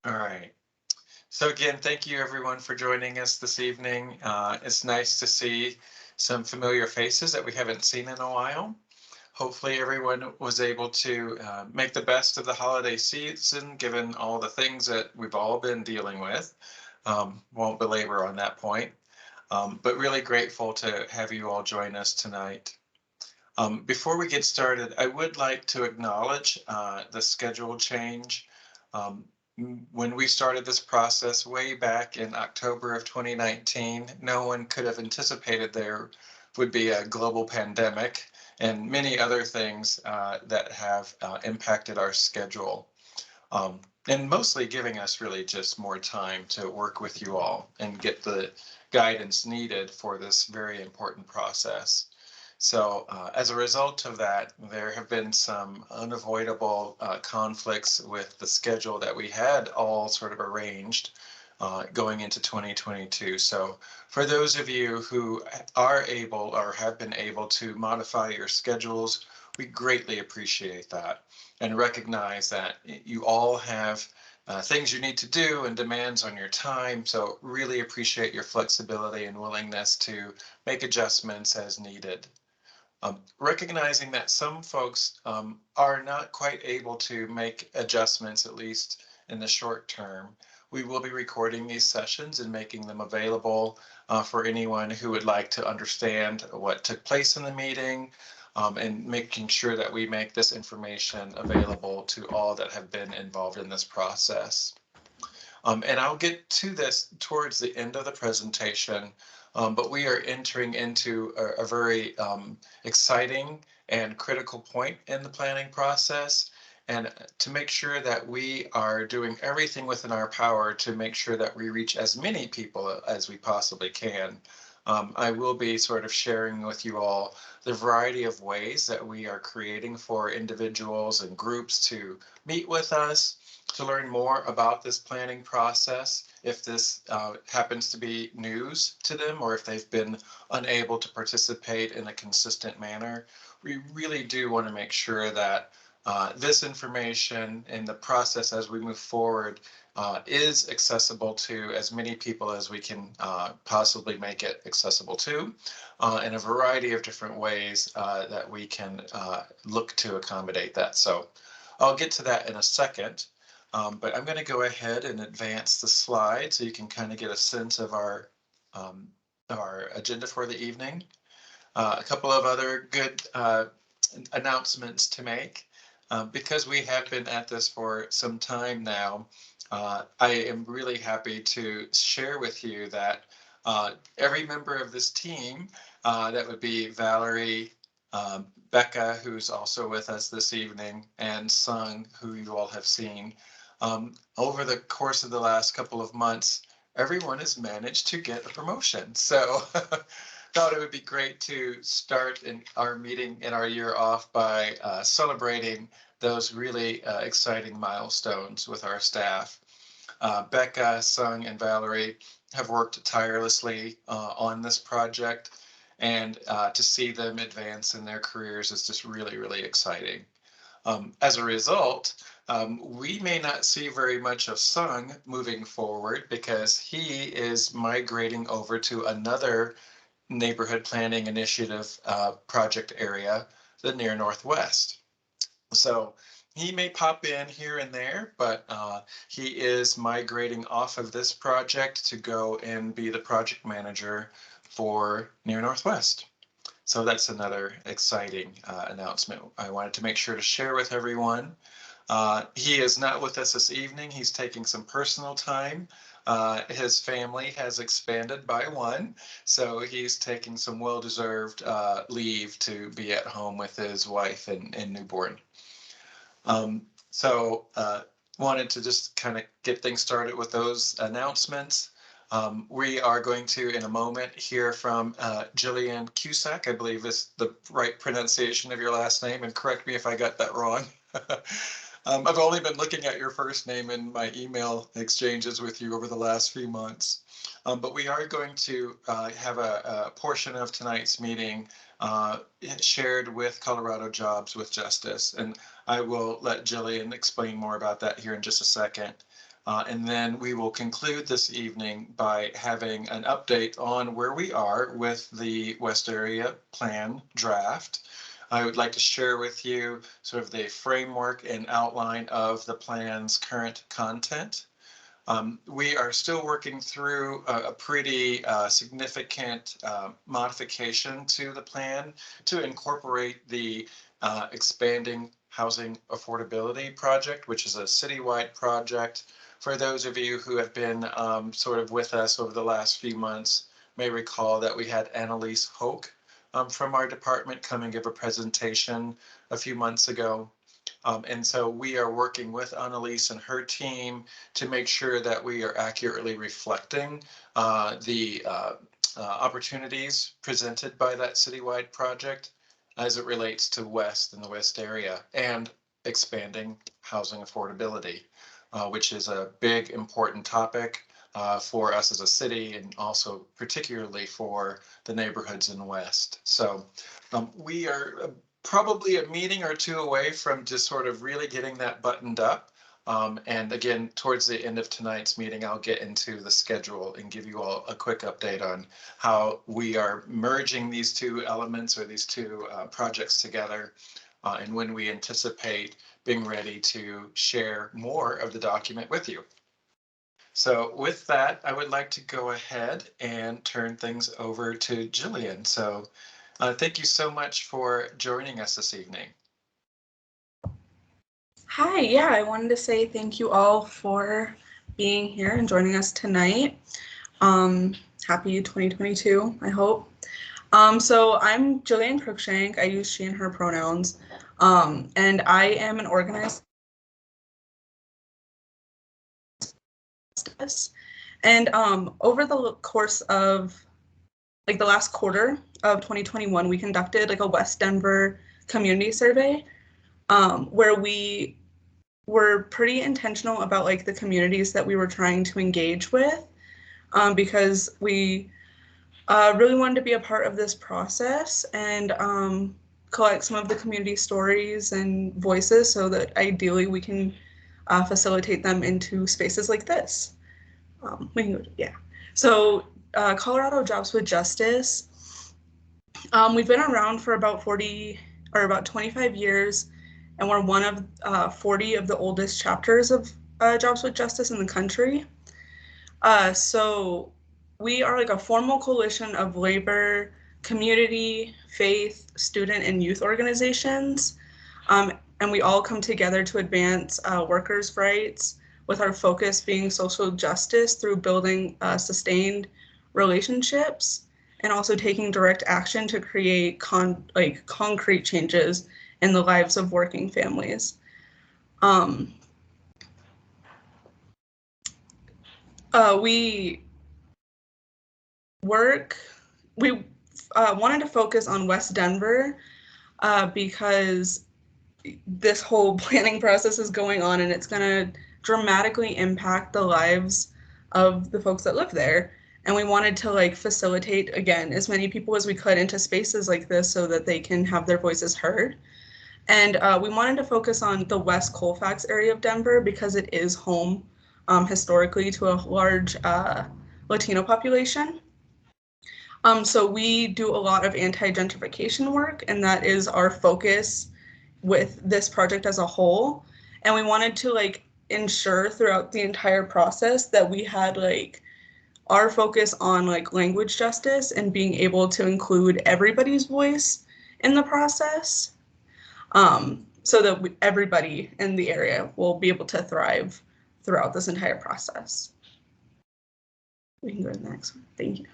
All right. So again, thank you everyone for joining us this evening. It's nice to see some familiar faces that we haven't seen in a while. Hopefully everyone was able to make the best of the holiday season, given all the things that we've all been dealing with. Won't belabor on that point, but really grateful to have you all join us tonight. Before we get started, I would like to acknowledge the schedule change. Um, when we started this process way back in October of 2019, no one could have anticipated there would be a global pandemic and many other things that have impacted our schedule. Um, and mostly giving us really just more time to work with you all and get the guidance needed for this very important process. So as a result of that, there have been some unavoidable conflicts with the schedule that we had all sort of arranged going into 2022. So for those of you who are able or have been able to modify your schedules, we greatly appreciate that and recognize that you all have things you need to do and demands on your time. So really appreciate your flexibility and willingness to make adjustments as needed. Recognizing that some folks are not quite able to make adjustments, at least in the short term, we will be recording these sessions and making them available for anyone who would like to understand what took place in the meeting, and making sure that we make this information available to all that have been involved in this process. And I'll get to this towards the end of the presentation, but we are entering into a very exciting and critical point in the planning process. And to make sure that we are doing everything within our power to make sure that we reach as many people as we possibly can. I will be sort of sharing with you all the variety of ways that we are creating for individuals and groups to meet with us, to learn more about this planning process, if this happens to be news to them or if they've been unable to participate in a consistent manner. We really do want to make sure that this information and the process as we move forward is accessible to as many people as we can possibly make it accessible to, in a variety of different ways that we can look to accommodate that. So I'll get to that in a second. But I'm going to go ahead and advance the slide so you can kind of get a sense um, of our agenda for the evening. A couple of other good announcements to make. Because we have been at this for some time now, I am really happy to share with you that every member of this team, that would be Valerie, Becca, who's also with us this evening, and Sung, who you all have seen, over the course of the last couple of months, everyone has managed to get a promotion. So thought it would be great to start in our meeting in our year off by celebrating those really exciting milestones with our staff. Becca, Sung, and Valerie have worked tirelessly on this project, and to see them advance in their careers is just really, really exciting. As a result, we may not see very much of Sung moving forward because he is migrating over to another neighborhood planning initiative project area, the near Northwest. So he may pop in here and there, but he is migrating off of this project to go and be the project manager for near Northwest. So that's another exciting announcement I wanted to make sure to share with everyone. He is not with us this evening. He's taking some personal time. His family has expanded by one, so he's taking some well-deserved leave to be at home with his wife and newborn. So wanted to just kind of get things started with those announcements. We are going to, in a moment, hear from Jillian Cusack. I believe is the right pronunciation of your last name, and correct me if I got that wrong. I've only been looking at your first name in my email exchanges with you over the last few months. But we are going to have a portion of tonight's meeting shared with Colorado Jobs with Justice. And I will let Jillian explain more about that here in just a second. And then we will conclude this evening by having an update on where we are with the West Area Plan draft. I would like to share with you sort of the framework and outline of the plan's current content. We are still working through a pretty significant modification to the plan to incorporate the expanding housing affordability project, which is a citywide project. For those of you who have been sort of with us over the last few months, may recall that we had Annalise Hoke from our department come and give a presentation a few months ago. And so we are working with Annalise and her team to make sure that we are accurately reflecting the opportunities presented by that citywide project as it relates to West and the West area and expanding housing affordability, which is a big, important topic for us as a city and also particularly for the neighborhoods in the West. So we are probably a meeting or two away from just sort of really getting that buttoned up. And again, towards the end of tonight's meeting, I'll get into the schedule and give you all a quick update on how we are merging these two elements or these two projects together and when we anticipate being ready to share more of the document with you. So with that, I would like to go ahead and turn things over to Jillian. So thank you so much for joining us this evening. Hi, yeah, I wanted to say thank you all for being here and joining us tonight. Happy 2022, I hope. So I'm Jillian Cruikshank. I use she and her pronouns, and I am an organizer. And over the course of like the last quarter of 2021, we conducted like a West Denver community survey where we were pretty intentional about like the communities that we were trying to engage with because we really wanted to be a part of this process and collect some of the community stories and voices so that ideally we can facilitate them into spaces like this. So Colorado Jobs with Justice, we've been around for about 25 years, and we're one of 40 of the oldest chapters of Jobs with Justice in the country. So we are like a formal coalition of labor, community, faith, student, and youth organizations. And we all come together to advance workers' rights, with our focus being social justice through building sustained relationships and also taking direct action to create concrete changes in the lives of working families. We wanted to focus on West Denver because this whole planning process is going on and it's going to dramatically impact the lives of the folks that live there. And we wanted to like facilitate, again, as many people as we could into spaces like this so that they can have their voices heard. And we wanted to focus on the West Colfax area of Denver because it is home historically to a large Latino population. So we do a lot of anti-gentrification work, and that is our focus with this project as a whole. And we wanted to like ensure throughout the entire process that we had like our focus on like language justice and being able to include everybody's voice in the process, so that everybody in the area will be able to thrive throughout this entire process. We can go to the next one. Thank you.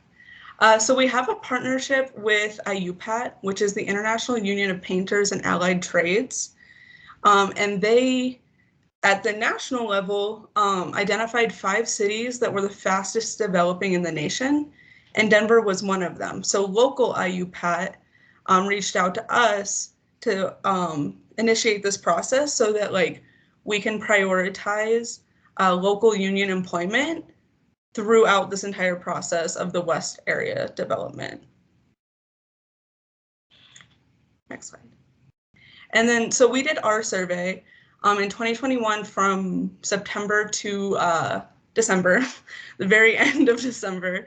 So we have a partnership with IUPAT, which is the International Union of Painters and Allied Trades. And they, at the national level, identified 5 cities that were the fastest developing in the nation, and Denver was one of them. So local IUPAT reached out to us to initiate this process so that like we can prioritize local union employment throughout this entire process of the West area development. Next slide. And then, so we did our survey, In 2021, from September to December, the very end of December,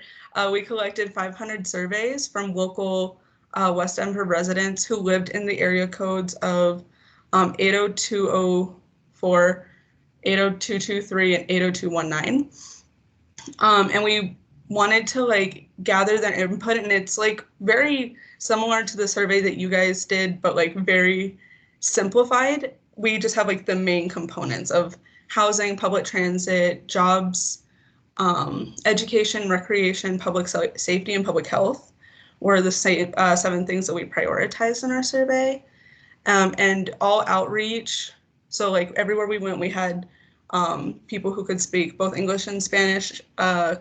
we collected 500 surveys from local West Denver residents who lived in the area codes of 80204, 80223, and 80219. And we wanted to like gather their input, and it's like very similar to the survey that you guys did, but like very simplified. We just have like the main components of housing, public transit, jobs, education, recreation, public safety, and public health were the 7 things that we prioritized in our survey. And all outreach, so like everywhere we went, we had people who could speak both English and Spanish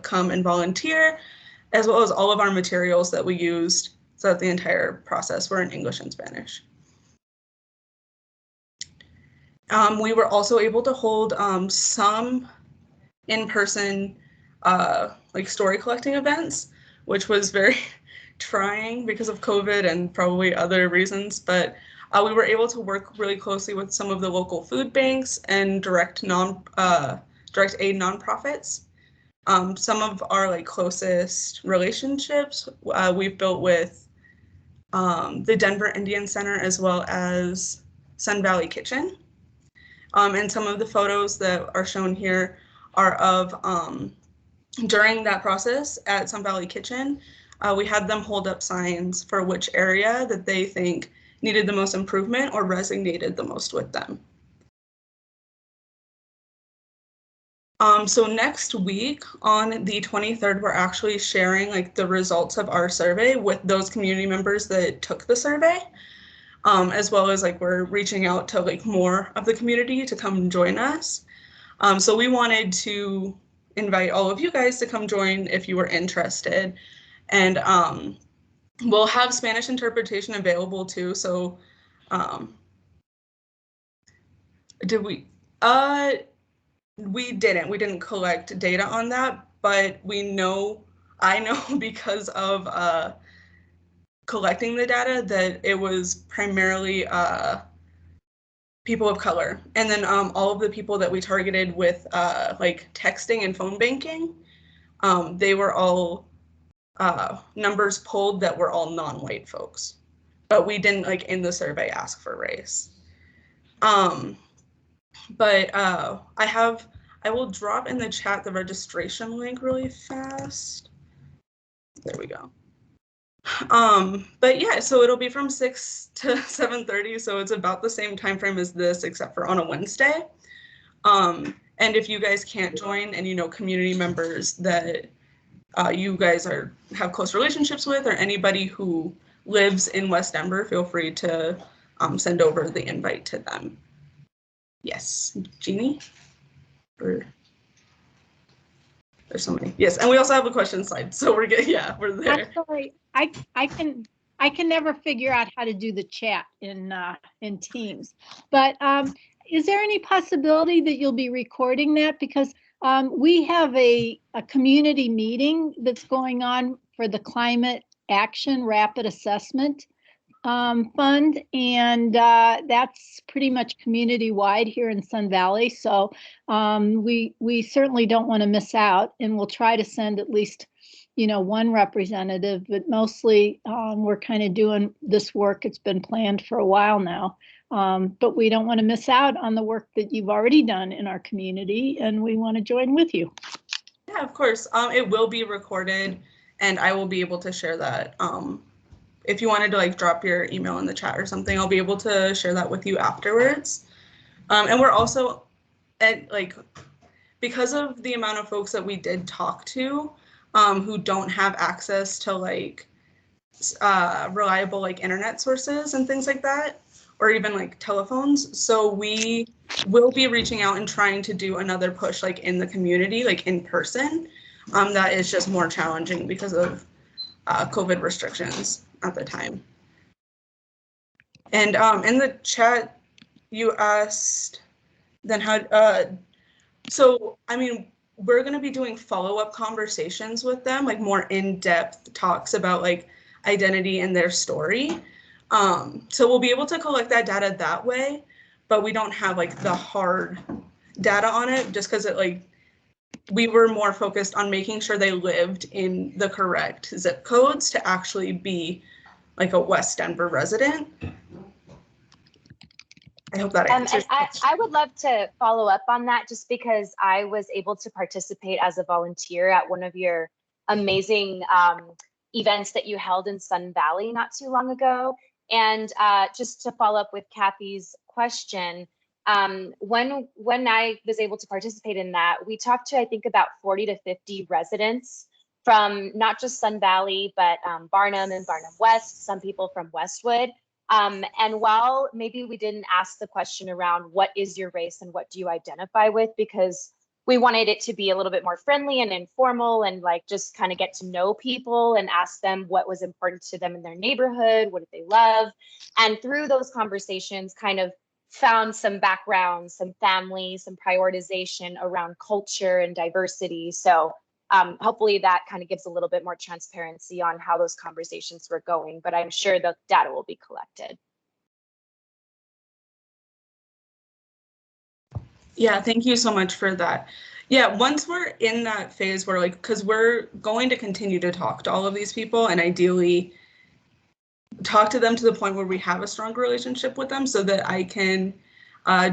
come and volunteer, as well as all of our materials that we used throughout the entire process were in English and Spanish. We were also able to hold some in-person like story collecting events, which was very trying because of COVID and probably other reasons, but we were able to work really closely with some of the local food banks and direct aid nonprofits. Some of our like closest relationships we've built with the Denver Indian Center as well as Sun Valley Kitchen. And some of the photos that are shown here are of during that process at Sun Valley Kitchen. We had them hold up signs for which area that they think needed the most improvement or resonated the most with them. So next week on the 23rd, we're actually sharing like the results of our survey with those community members that took the survey, as well as like we're reaching out to like more of the community to come join us. So we wanted to invite all of you guys to come join if you were interested. And we'll have Spanish interpretation available too. So did we? We didn't collect data on that, but I know because of collecting the data that it was primarily people of color. And then all of the people that we targeted with like texting and phone banking, they were all numbers pulled that were all non-white folks. But we didn't like in the survey ask for race. But I will drop in the chat the registration link really fast. There we go. But yeah, so it'll be from 6 to 7:30, so it's about the same time frame as this, except for on a Wednesday. And if you guys can't join and you know community members that you guys have close relationships with, or anybody who lives in West Denver, feel free to send over the invite to them. Yes, Jeannie? Or there's so many. Yes, and we also have a question slide, so we're good. Yeah, we're there. I'm sorry, I can never figure out how to do the chat in Teams. But is there any possibility that you'll be recording that? Because we have a community meeting that's going on for the Climate Action Rapid Assessment Fund, and that's pretty much community-wide here in Sun Valley. So we certainly don't want to miss out, and we'll try to send at least one representative, but mostly we're kind of doing this work. It's been planned for a while now, but we don't want to miss out on the work that you've already done in our community, and we want to join with you. Yeah, of course. It will be recorded, and I will be able to share that. If you wanted to like drop your email in the chat or something, I'll be able to share that with you afterwards. And we're also at like, because of the amount of folks that we did talk to who don't have access to like reliable like internet sources and things like that, or even like telephones. So we will be reaching out and trying to do another push like in the community, like in person. That is just more challenging because of COVID restrictions at the time. And in the chat, you asked then how, so I mean, we're going to be doing follow-up conversations with them, like more in-depth talks about like identity and their story. So we'll be able to collect that data that way. but we don't have like the hard data on it, just because it like we were more focused on making sure they lived in the correct zip codes to actually be like a West Denver resident. I hope that answers. And I would love to follow up on that, just because I was able to participate as a volunteer at one of your amazing events that you held in Sun Valley not too long ago. And just to follow up with Kathy's question, when I was able to participate in that, we talked to, I think, about 40 to 50 residents from not just Sun Valley, but Barnum and Barnum West, some people from Westwood. And while maybe we didn't ask the question around what is your race and what do you identify with, because we wanted it to be a little bit more friendly and informal and like just kind of get to know people and ask them what was important to them in their neighborhood, what did they love. And through those conversations kind of found some background, some family, some prioritization around culture and diversity. So hopefully that kind of gives a little bit more transparency on how those conversations were going, but I'm sure the data will be collected. Yeah, thank you so much for that. Yeah, once we're in that phase where like, because we're going to continue to talk to all of these people and ideally talk to them to the point where we have a stronger relationship with them so that I can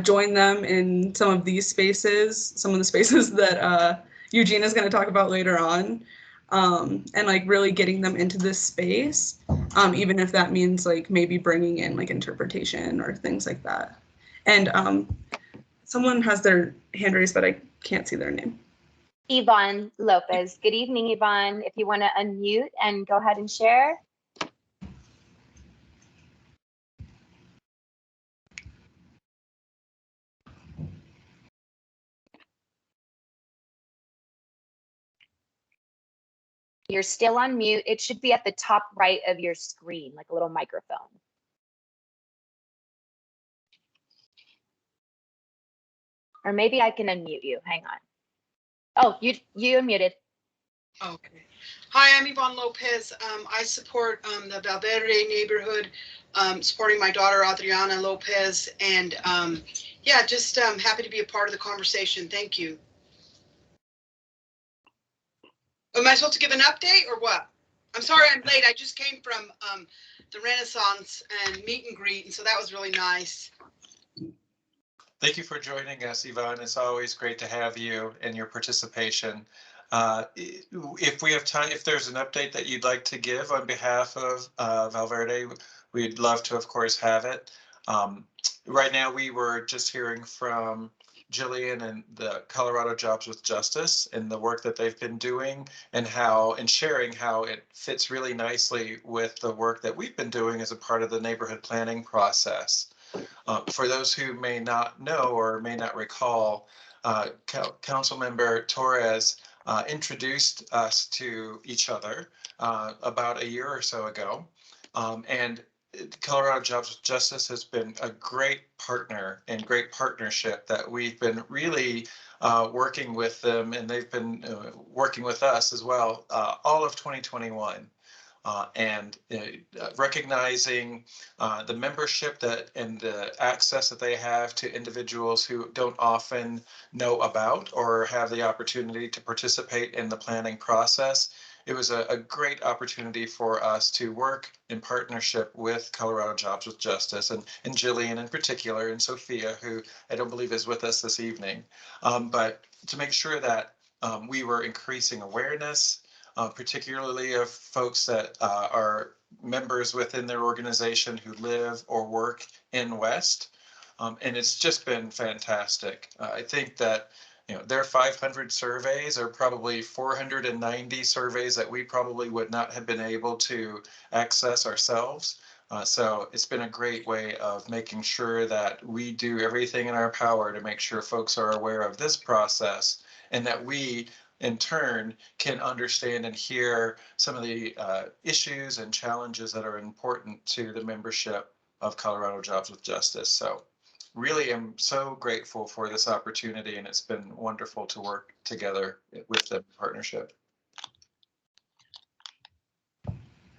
join them in some of these spaces, some of the spaces that Eugene is going to talk about later on, and like really getting them into this space, even if that means like maybe bringing in like interpretation or things like that. And someone has their hand raised, but I can't see their name. Yvonne Lopez. Good evening, Yvonne. If you want to unmute and go ahead and share. You're still on mute. It should be at the top right of your screen, like a little microphone. Or maybe I can unmute you. Hang on. Oh, you unmuted. Okay. Hi, I'm Yvonne Lopez. I support the Valverde neighborhood, supporting my daughter Adriana Lopez, and yeah, just happy to be a part of the conversation. Thank you. Am I supposed to give an update or what? I'm sorry I'm late. I just came from the Renaissance and meet and greet, and so that was really nice. Thank you for joining us, Yvonne. It's always great to have you and your participation. If we have time, if there's an update that you'd like to give on behalf of Valverde, we'd love to, of course, have it. Right now, we were just hearing from Jillian and the Colorado Jobs with Justice and the work that they've been doing and sharing how it fits really nicely with the work that we've been doing as a part of the neighborhood planning process. For those who may not know or may not recall, Councilmember Torres introduced us to each other about a year or so ago. And Colorado Jobs with Justice has been a great partner and great partnership that we've been really working with them, and they've been working with us as well all of 2021. And recognizing the membership and the access that they have to individuals who don't often know about or have the opportunity to participate in the planning process. It was a great opportunity for us to work in partnership with Colorado Jobs with Justice and Jillian in particular, and Sophia, who I don't believe is with us this evening, but to make sure that we were increasing awareness, particularly of folks that are members within their organization who live or work in West. And it's just been fantastic. I think that their 500 surveys are probably 490 surveys that we probably would not have been able to access ourselves. So it's been a great way of making sure that we do everything in our power to make sure folks are aware of this process, and that we in turn can understand and hear some of the issues and challenges that are important to the membership of Colorado Jobs with Justice. So really am so grateful for this opportunity, and it's been wonderful to work together with the partnership.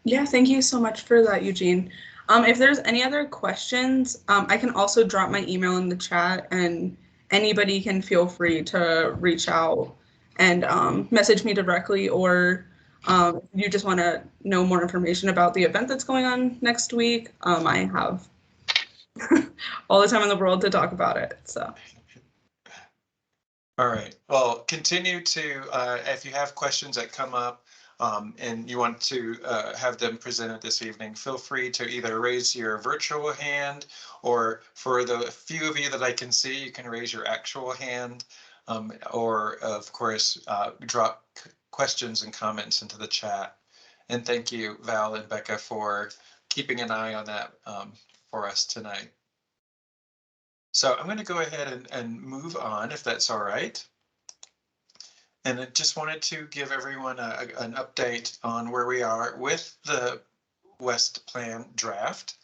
Yeah, thank you so much for that, Eugene. If there's any other questions, I can also drop my email in the chat, and anybody can feel free to reach out and message me directly, or if you just want to know more information about the event that's going on next week. I have all the time in the world to talk about it. So. All right. Well, continue to, if you have questions that come up and you want to have them presented this evening, feel free to either raise your virtual hand, or for the few of you that I can see, you can raise your actual hand, or of course, drop questions and comments into the chat. And thank you, Val and Becca, for keeping an eye on that for us tonight. So I'm going to go ahead and move on, if that's all right. And I just wanted to give everyone an update on where we are with the West Plan draft,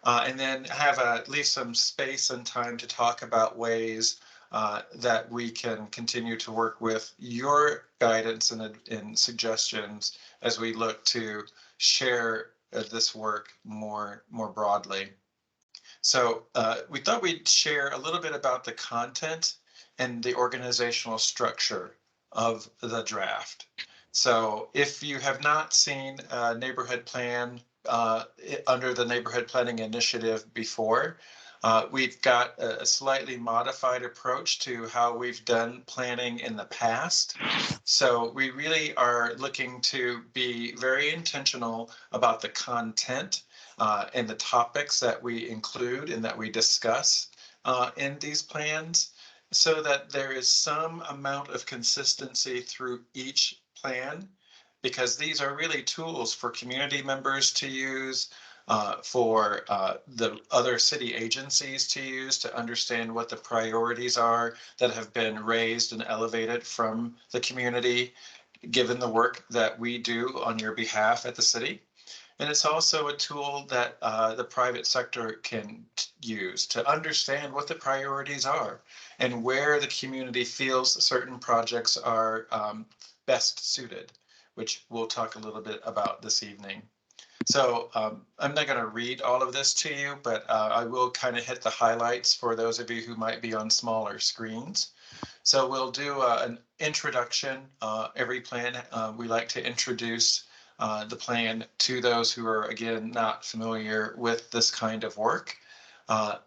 and then have at least some space and time to talk about ways that we can continue to work with your guidance and suggestions as we look to share this work more broadly. So we thought we'd share a little bit about the content and the organizational structure of the draft. So if you have not seen a neighborhood plan under the Neighborhood Planning Initiative before, we've got a slightly modified approach to how we've done planning in the past. So we really are looking to be very intentional about the content and the topics that we include and that we discuss in these plans, so that there is some amount of consistency through each plan, because these are really tools for community members to use, for the other city agencies to use to understand what the priorities are that have been raised and elevated from the community, given the work that we do on your behalf at the city. And it's also a tool that the private sector can use to understand what the priorities are and where the community feels certain projects are best suited, which we'll talk a little bit about this evening. So I'm not going to read all of this to you, but I will kind of hit the highlights for those of you who might be on smaller screens. So we'll do an introduction. Every plan, we like to introduce the plan to those who are, again, not familiar with this kind of work.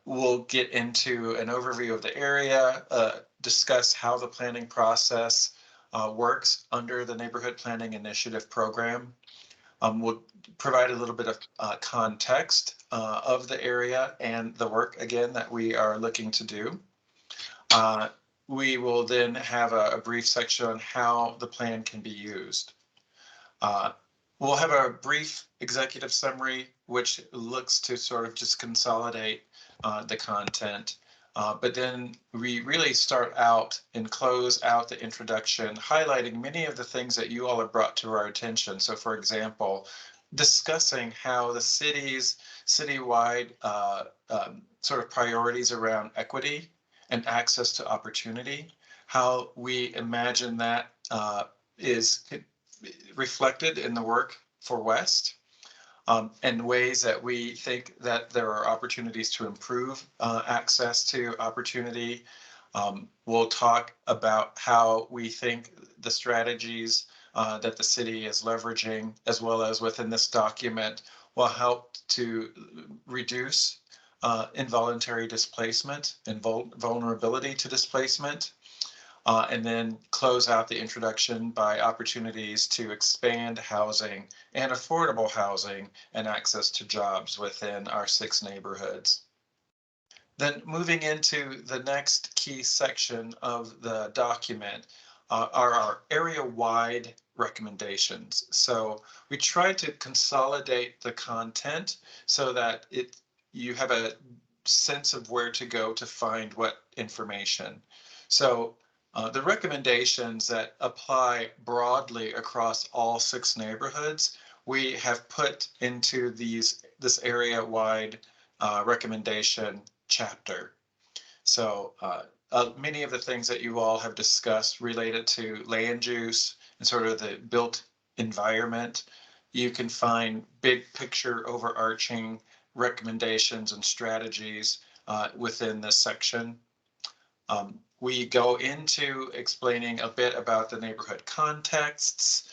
We'll get into an overview of the area, discuss how the planning process works under the Neighborhood Planning Initiative program. We'll provide a little bit of context of the area and the work, again, that we are looking to do. We will then have a brief section on how the plan can be used. We'll have a brief executive summary, which looks to sort of just consolidate the content. But then we really start out and close out the introduction, highlighting many of the things that you all have brought to our attention. So for example, discussing how the citywide sort of priorities around equity and access to opportunity, how we imagine that is reflected in the work for West, and ways that we think that there are opportunities to improve access to opportunity. We'll talk about how we think the strategies that the city is leveraging, as well as within this document, will help to reduce involuntary displacement and vulnerability to displacement. And then close out the introduction by opportunities to expand housing and affordable housing and access to jobs within our 6 neighborhoods. Then moving into the next key section of the document are our area-wide recommendations. So we try to consolidate the content so that you have a sense of where to go to find what information. So the recommendations that apply broadly across all 6 neighborhoods, we have put into this area-wide recommendation chapter. So many of the things that you all have discussed related to land use and sort of the built environment, you can find big picture overarching recommendations and strategies within this section. We go into explaining a bit about the neighborhood contexts,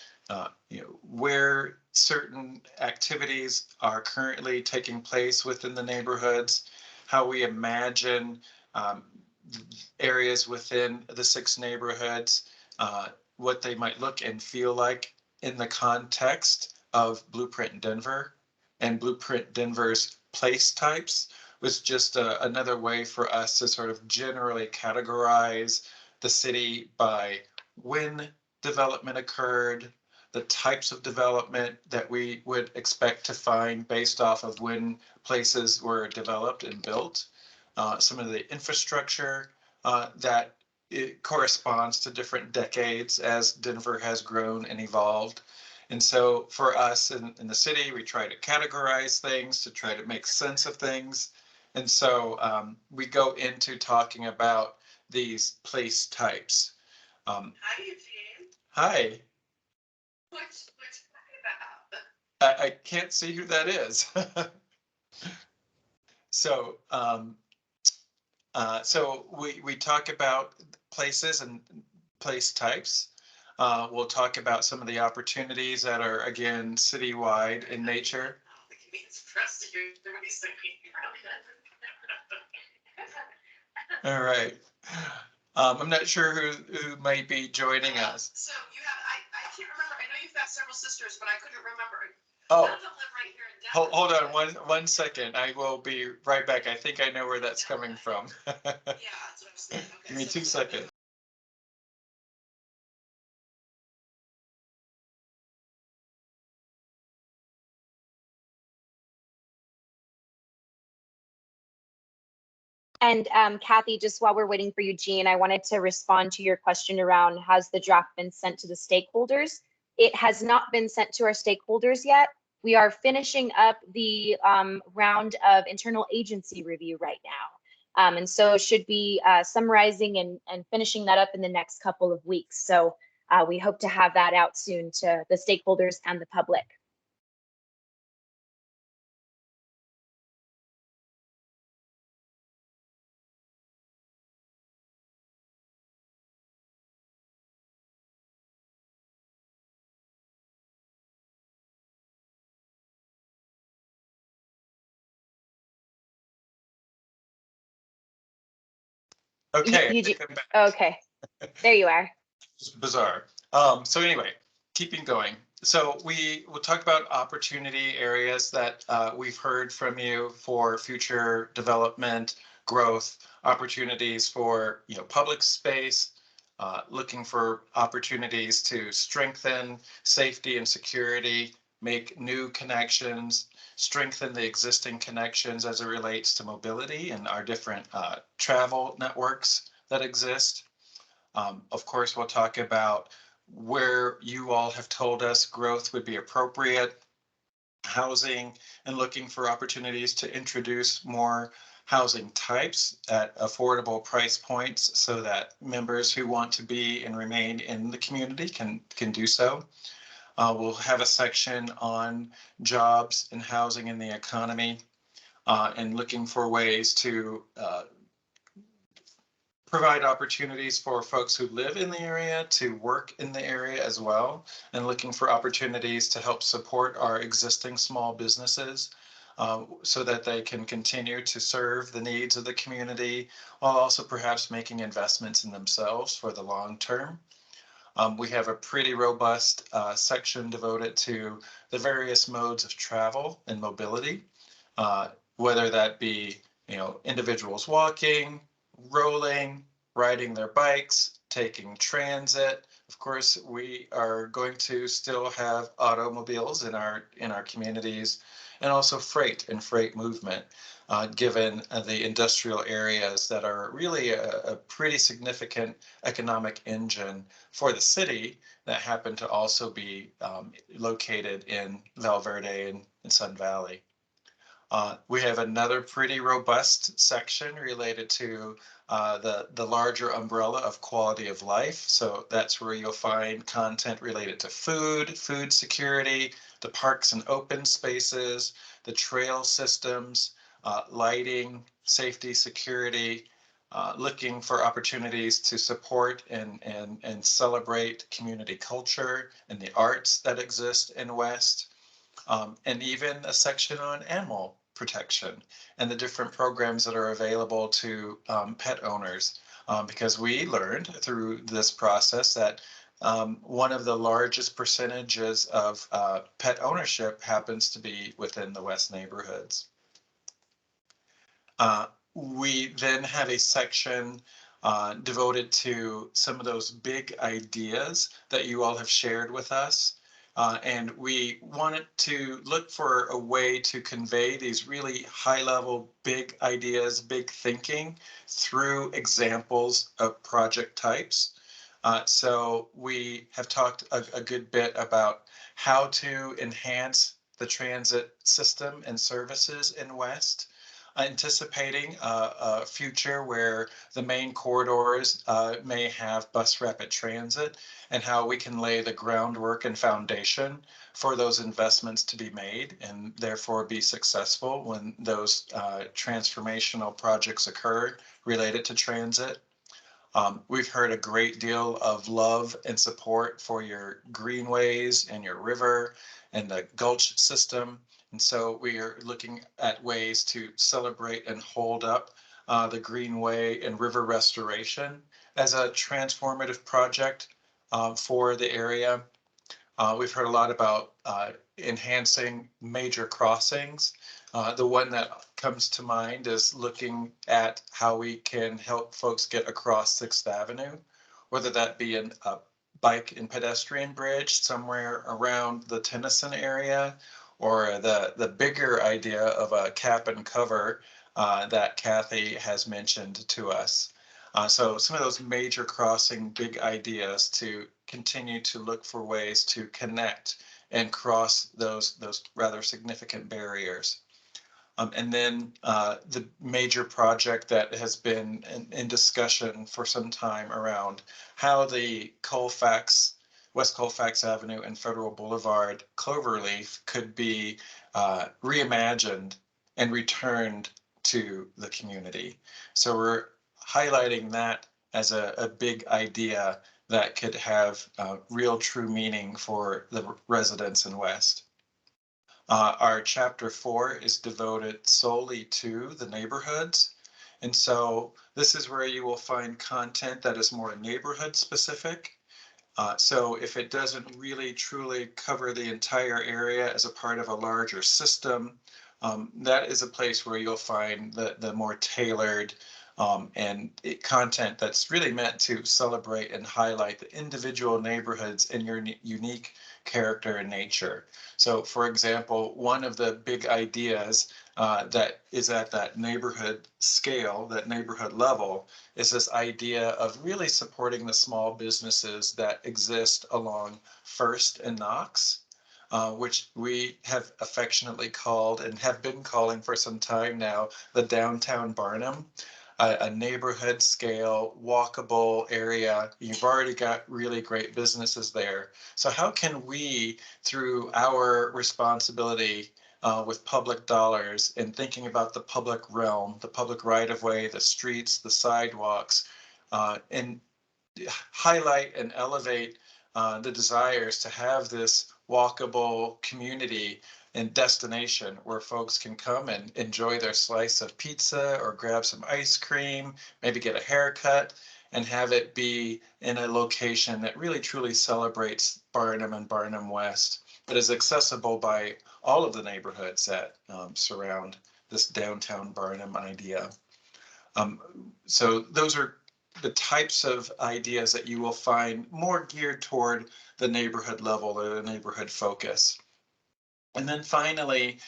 where certain activities are currently taking place within the neighborhoods, how we imagine areas within the 6 neighborhoods, what they might look and feel like in the context of Blueprint Denver and Blueprint Denver's place types, was just another way for us to sort of generally categorize the city by when development occurred, the types of development that we would expect to find based off of when places were developed and built, some of the infrastructure that it corresponds to different decades as Denver has grown and evolved. And so for us in the city, we try to categorize things to try to make sense of things. And so we go into talking about these place types. Hi, Eugene. Hi. What's talking about? I can't see who that is. So we talk about places and place types. We'll talk about some of the opportunities that are, again, citywide in nature. I don't think it means for us to hear All right. I'm not sure who might be joining us. So you have, I can't remember. I know you've got several sisters, but I couldn't remember. Oh, None of them live right here in Denver. hold on one second. I will be right back. I think I know where that's coming from. Yeah, that's what I was thinking. Okay, Give me so 2 seconds. And Kathy, just while we're waiting for Eugene, I wanted to respond to your question around has the draft been sent to the stakeholders? It has not been sent to our stakeholders yet. We are finishing up the round of internal agency review right now. And so should be summarizing and finishing that up in the next couple of weeks. So we hope to have that out soon to the stakeholders and the public. Okay, I Eugene, think I'm back. okay, there you are. It's bizarre. So anyway, keeping going. So we will talk about opportunity areas that we've heard from you for future development, growth, opportunities for public space, looking for opportunities to strengthen safety and security, make new connections, strengthen the existing connections as it relates to mobility and our different travel networks that exist. Of course, we'll talk about where you all have told us growth would be appropriate, housing, and looking for opportunities to introduce more housing types at affordable price points so that members who want to be and remain in the community can do so. We'll have a section on jobs and housing in the economy and looking for ways to provide opportunities for folks who live in the area to work in the area as well, and looking for opportunities to help support our existing small businesses so that they can continue to serve the needs of the community while also perhaps making investments in themselves for the long term. We have a pretty robust section devoted to the various modes of travel and mobility, whether that be individuals walking, rolling, riding their bikes, taking transit. Of course, we are going to still have automobiles in our communities, and also freight and freight movement, given the industrial areas that are really a pretty significant economic engine for the city that happen to also be located in Val Verde and Sun Valley. We have another pretty robust section related to the larger umbrella of quality of life. So that's where you'll find content related to food security, the parks and open spaces, the trail systems, lighting, safety, security, looking for opportunities to support and celebrate community culture and the arts that exist in West, and even a section on animal protection and the different programs that are available to pet owners. Because we learned through this process that one of the largest percentages of pet ownership happens to be within the West neighborhoods. We then have a section devoted to some of those big ideas that you all have shared with us. And we wanted to look for a way to convey these really high level, big ideas, big thinking through examples of project types. So we have talked a good bit about how to enhance the transit system and services in West, anticipating a future where the main corridors may have bus rapid transit, and how we can lay the groundwork and foundation for those investments to be made and therefore be successful when those transformational projects occur related to transit. We've heard a great deal of love and support for your greenways and your river and the gulch system. And so we are looking at ways to celebrate and hold up the greenway and river restoration as a transformative project for the area. We've heard a lot about enhancing major crossings. The one that comes to mind is looking at how we can help folks get across 6th Avenue, whether that be a bike and pedestrian bridge somewhere around the Tennyson area, or the bigger idea of a cap and cover that Kathy has mentioned to us. So some of those major crossing big ideas to continue to look for ways to connect and cross those rather significant barriers. And then the major project that has been in discussion for some time around how the West Colfax Avenue and Federal Boulevard Cloverleaf could be reimagined and returned to the community. So we're highlighting that as a big idea that could have real true meaning for the residents in West. Our chapter 4 is devoted solely to the neighborhoods. And so this is where you will find content that is more neighborhood specific. So if it doesn't really truly cover the entire area as a part of a larger system, that is a place where you'll find the more tailored and content that's really meant to celebrate and highlight the individual neighborhoods and your unique character and nature. So for example, one of the big ideas that is at that neighborhood scale, that neighborhood level, is this idea of really supporting the small businesses that exist along First and Knox, which we have affectionately called and have been calling for some time now, the downtown Barnum. A neighborhood scale, walkable area. You've already got really great businesses there. So how can we, through our responsibility with public dollars and thinking about the public realm, the public right of way, the streets, the sidewalks, and highlight and elevate the desires to have this walkable community and destination where folks can come and enjoy their slice of pizza or grab some ice cream, maybe get a haircut, and have it be in a location that really truly celebrates Barnum and Barnum West, but is accessible by all of the neighborhoods that surround this downtown Barnum idea. So those are the types of ideas that you will find more geared toward the neighborhood level or the neighborhood focus. And then finally,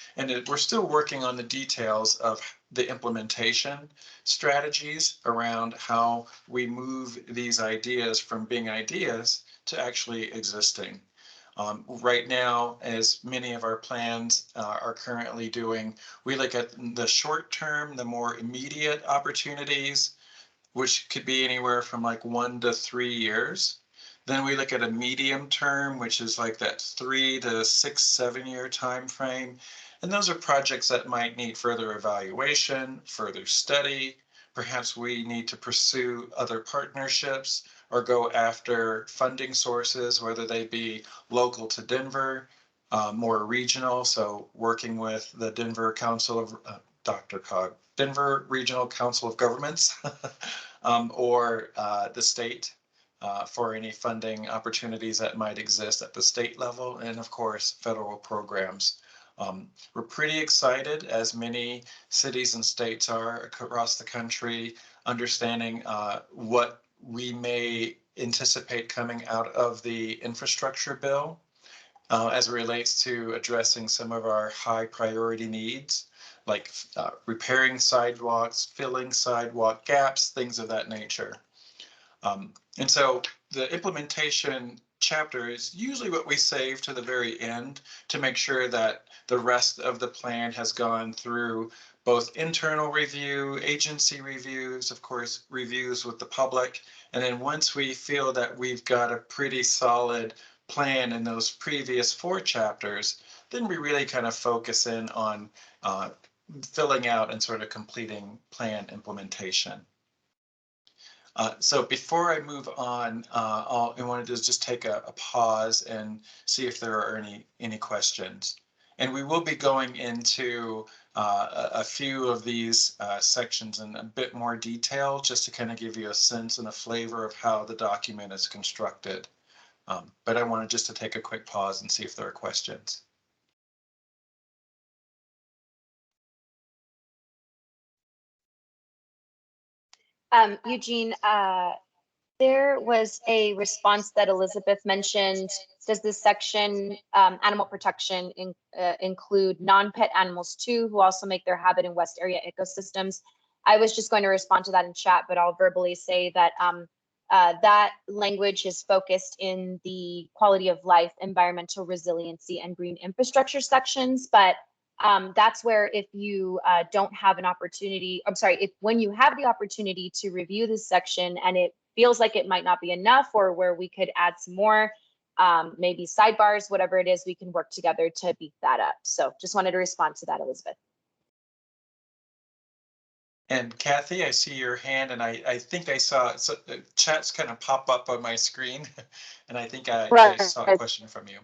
we're still working on the details of the implementation strategies around how we move these ideas from being ideas to actually existing. Right now, as many of our plans are currently doing, we look at the short term, the more immediate opportunities, which could be anywhere from like 1 to 3 years. Then we look at a medium term, which is like that 3 to 6, 7 year time frame. And those are projects that might need further evaluation, further study. Perhaps we need to pursue other partnerships or go after funding sources, whether they be local to Denver, more regional. So working with the Denver Council of Dr. Cog, Denver Regional Council of Governments, or the state for any funding opportunities that might exist at the state level, and of course, federal programs. We're pretty excited, as many cities and states are across the country, understanding what we may anticipate coming out of the infrastructure bill as it relates to addressing some of our high priority needs, like repairing sidewalks, filling sidewalk gaps, things of that nature. And so the implementation chapter is usually what we save to the very end to make sure that the rest of the plan has gone through both internal review, agency reviews, of course, reviews with the public. And then once we feel that we've got a pretty solid plan in those previous 4 chapters, then we really kind of focus in on filling out and sort of completing plan implementation. So before I move on, all I want to do is just take a pause and see if there are any questions. And we will be going into a few of these sections in a bit more detail, just to kind of give you a sense and a flavor of how the document is constructed. But I wanted just to take a quick pause and see if there are questions. Eugene, there was a response that Elizabeth mentioned. Does this section, animal protection, include non-pet animals too, who also make their habit in West area ecosystems? I was just going to respond to that in chat, but I'll verbally say that that language is focused in the quality of life, environmental resiliency, and green infrastructure sections. But that's where, if you don't have an opportunity, I'm sorry, if when you have the opportunity to review this section and it feels like it might not be enough, or where we could add some more, maybe sidebars, whatever it is, we can work together to beef that up. So just wanted to respond to that, Elizabeth. And Kathy, I see your hand, and I think I saw chats kind of pop up on my screen, and I think I saw a question from you.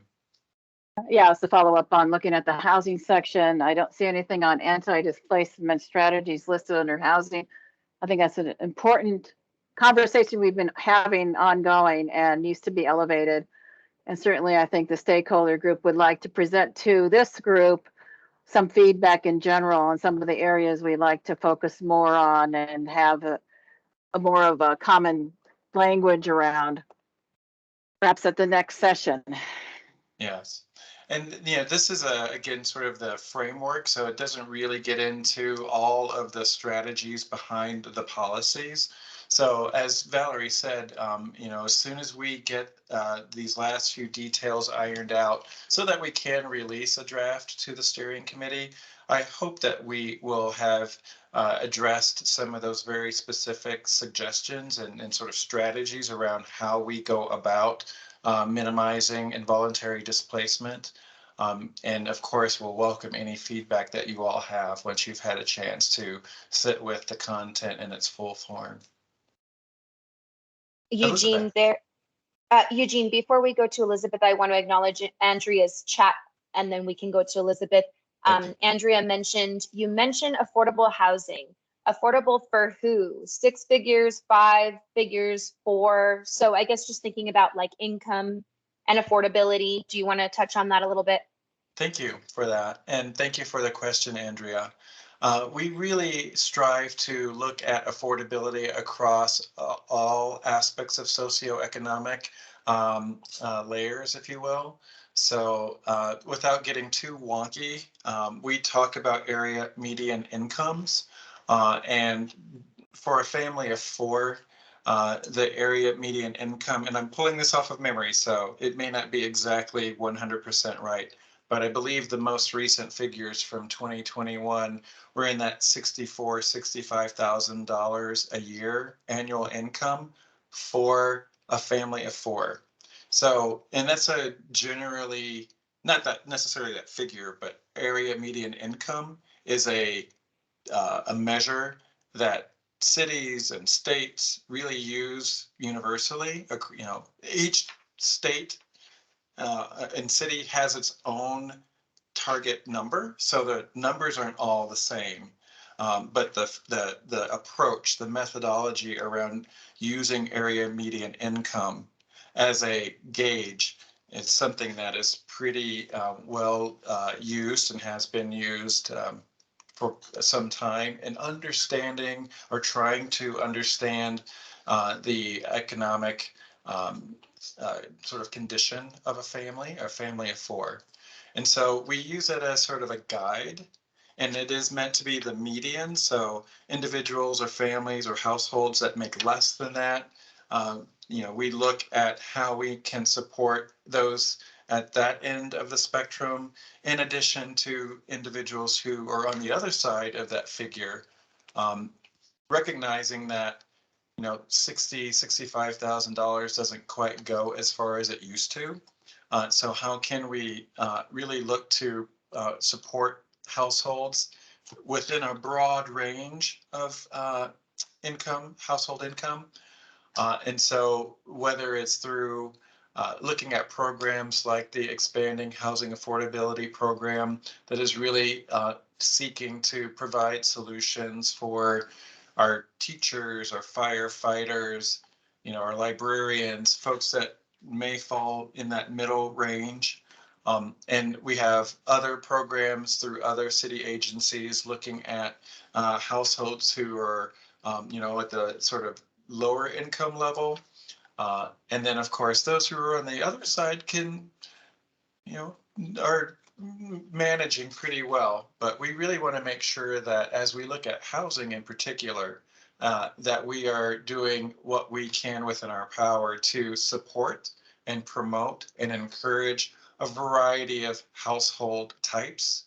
Yeah, it's to follow up on looking at the housing section. I don't see anything on anti-displacement strategies listed under housing. I think that's an important conversation we've been having ongoing and needs to be elevated. And certainly I think the stakeholder group would like to present to this group some feedback in general on some of the areas we'd like to focus more on and have a more of a common language around, perhaps at the next session. Yes. And this is again sort of the framework, so it doesn't really get into all of the strategies behind the policies. So as Valerie said, as soon as we get these last few details ironed out so that we can release a draft to the steering committee, I hope that we will have addressed some of those very specific suggestions and sort of strategies around how we go about minimizing involuntary displacement. And of course, we'll welcome any feedback that you all have once you've had a chance to sit with the content in its full form. Eugene, Eugene, before we go to Elizabeth, I want to acknowledge Andrea's chat, and then we can go to Elizabeth. Andrea mentioned, you mentioned affordable housing. Affordable for who? 6 figures, 5 figures, 4? So I guess just thinking about like income and affordability. Do you want to touch on that a little bit? Thank you for that. And thank you for the question, Andrea. We really strive to look at affordability across all aspects of socioeconomic layers, if you will. So without getting too wonky, we talk about area median incomes. And for a family of 4, the area median income, and I'm pulling this off of memory, so it may not be exactly 100% right, but I believe the most recent figures from 2021 were in that $65,000 a year annual income for a family of four. So, and that's a generally, not that necessarily that figure, but area median income is a measure that cities and states really use universally. You know, each state and city has its own target number, so the numbers aren't all the same. But the approach, the methodology around using area median income as a gauge is something that is pretty well used and has been used for some time, in understanding or trying to understand the economic sort of condition of a family of four. And so we use it as sort of a guide, and it is meant to be the median. So individuals or families or households that make less than that, you know, we look at how we can support those at that end of the spectrum, in addition to individuals who are on the other side of that figure, recognizing that, you know, $65,000 doesn't quite go as far as it used to. So how can we really look to support households within a broad range of income, household income? And so whether it's through looking at programs like the Expanding Housing Affordability Program that is really seeking to provide solutions for our teachers, our firefighters, you know, our librarians, folks that may fall in that middle range. And we have other programs through other city agencies looking at households who are, you know, at the sort of lower income level. And then, of course, those who are on the other side can, you know, are managing pretty well. But we really want to make sure that as we look at housing in particular, that we are doing what we can within our power to support and promote and encourage a variety of household types,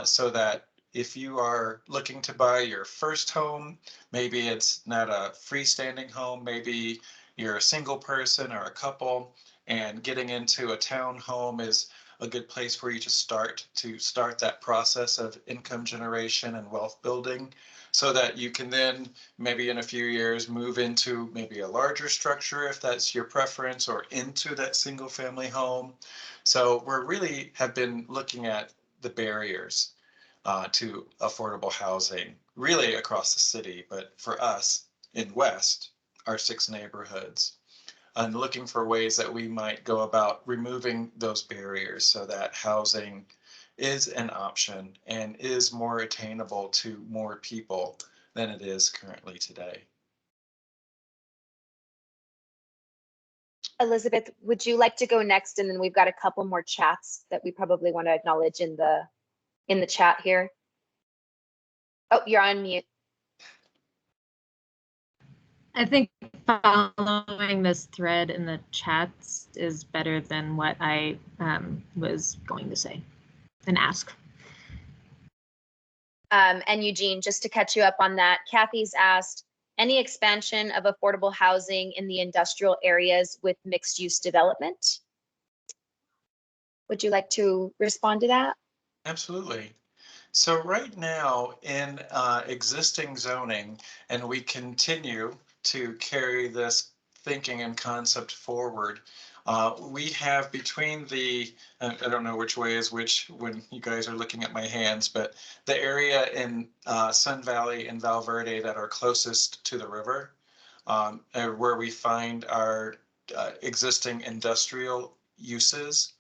so that if you are looking to buy your first home, maybe it's not a freestanding home, maybe you're a single person or a couple, and getting into a townhome is a good place for you to start that process of income generation and wealth building, so that you can then maybe in a few years move into maybe a larger structure if that's your preference, or into that single family home. So we're really have been looking at the barriers to affordable housing really across the city, but for us in West, our 6 neighborhoods, and looking for ways that we might go about removing those barriers so that housing is an option and is more attainable to more people than it is currently today. Elizabeth, would you like to go next? And then we've got a couple more chats that we probably want to acknowledge in the chat here. Oh, you're on mute. I think following this thread in the chats is better than what I was going to say and ask. And Eugene, just to catch you up on that, Kathy's asked, any expansion of affordable housing in the industrial areas with mixed use development? Would you like to respond to that? Absolutely. So right now in existing zoning, and we continue to carry this thinking and concept forward, we have between the, I don't know which way is which when you guys are looking at my hands, but the area in Sun Valley and Val Verde that are closest to the river, where we find our existing industrial uses.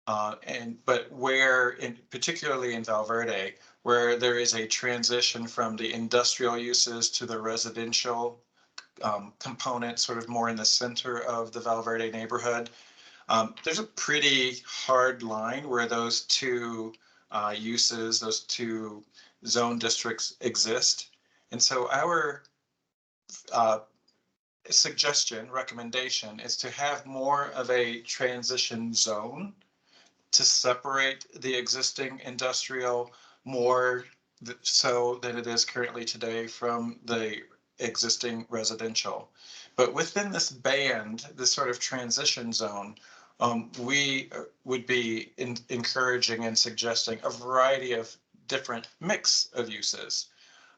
But where, particularly in Val Verde, where there is a transition from the industrial uses to the residential component, sort of more in the center of the Val Verde neighborhood, there's a pretty hard line where those two uses, those two zone districts exist. And so our suggestion, recommendation is to have more of a transition zone to separate the existing industrial more so than it is currently today from the existing residential. But within this band, this sort of transition zone, we would be encouraging and suggesting a variety of different mix of uses.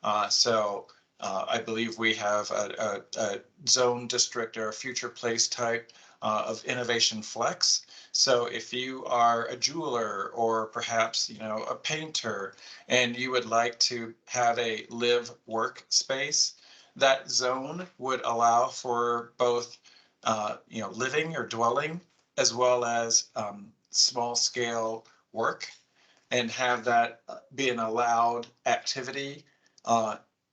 I believe we have a zone district or a future place type of innovation flex. So if you are a jeweler or perhaps, a painter and you would like to have a live work space, that zone would allow for both, living or dwelling as well as small scale work, and have that be an allowed activity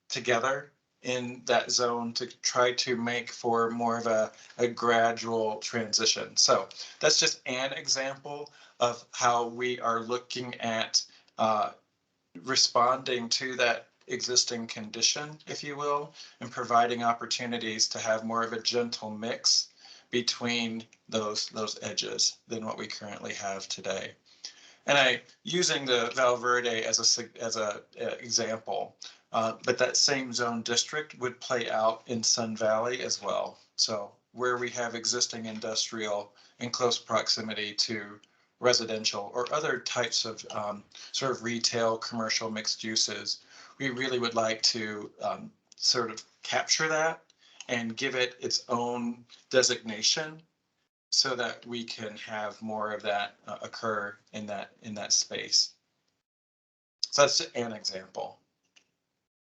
together in that zone to try to make for more of a gradual transition. So that's just an example of how we are looking at responding to that existing condition, if you will, and providing opportunities to have more of a gentle mix between those edges than what we currently have today. And using the Valverde as a example, but that same zone district would play out in Sun Valley as well. So where we have existing industrial in close proximity to residential or other types of sort of retail, commercial mixed uses, we really would like to sort of capture that and give it its own designation so that we can have more of that occur in that space. So that's an example.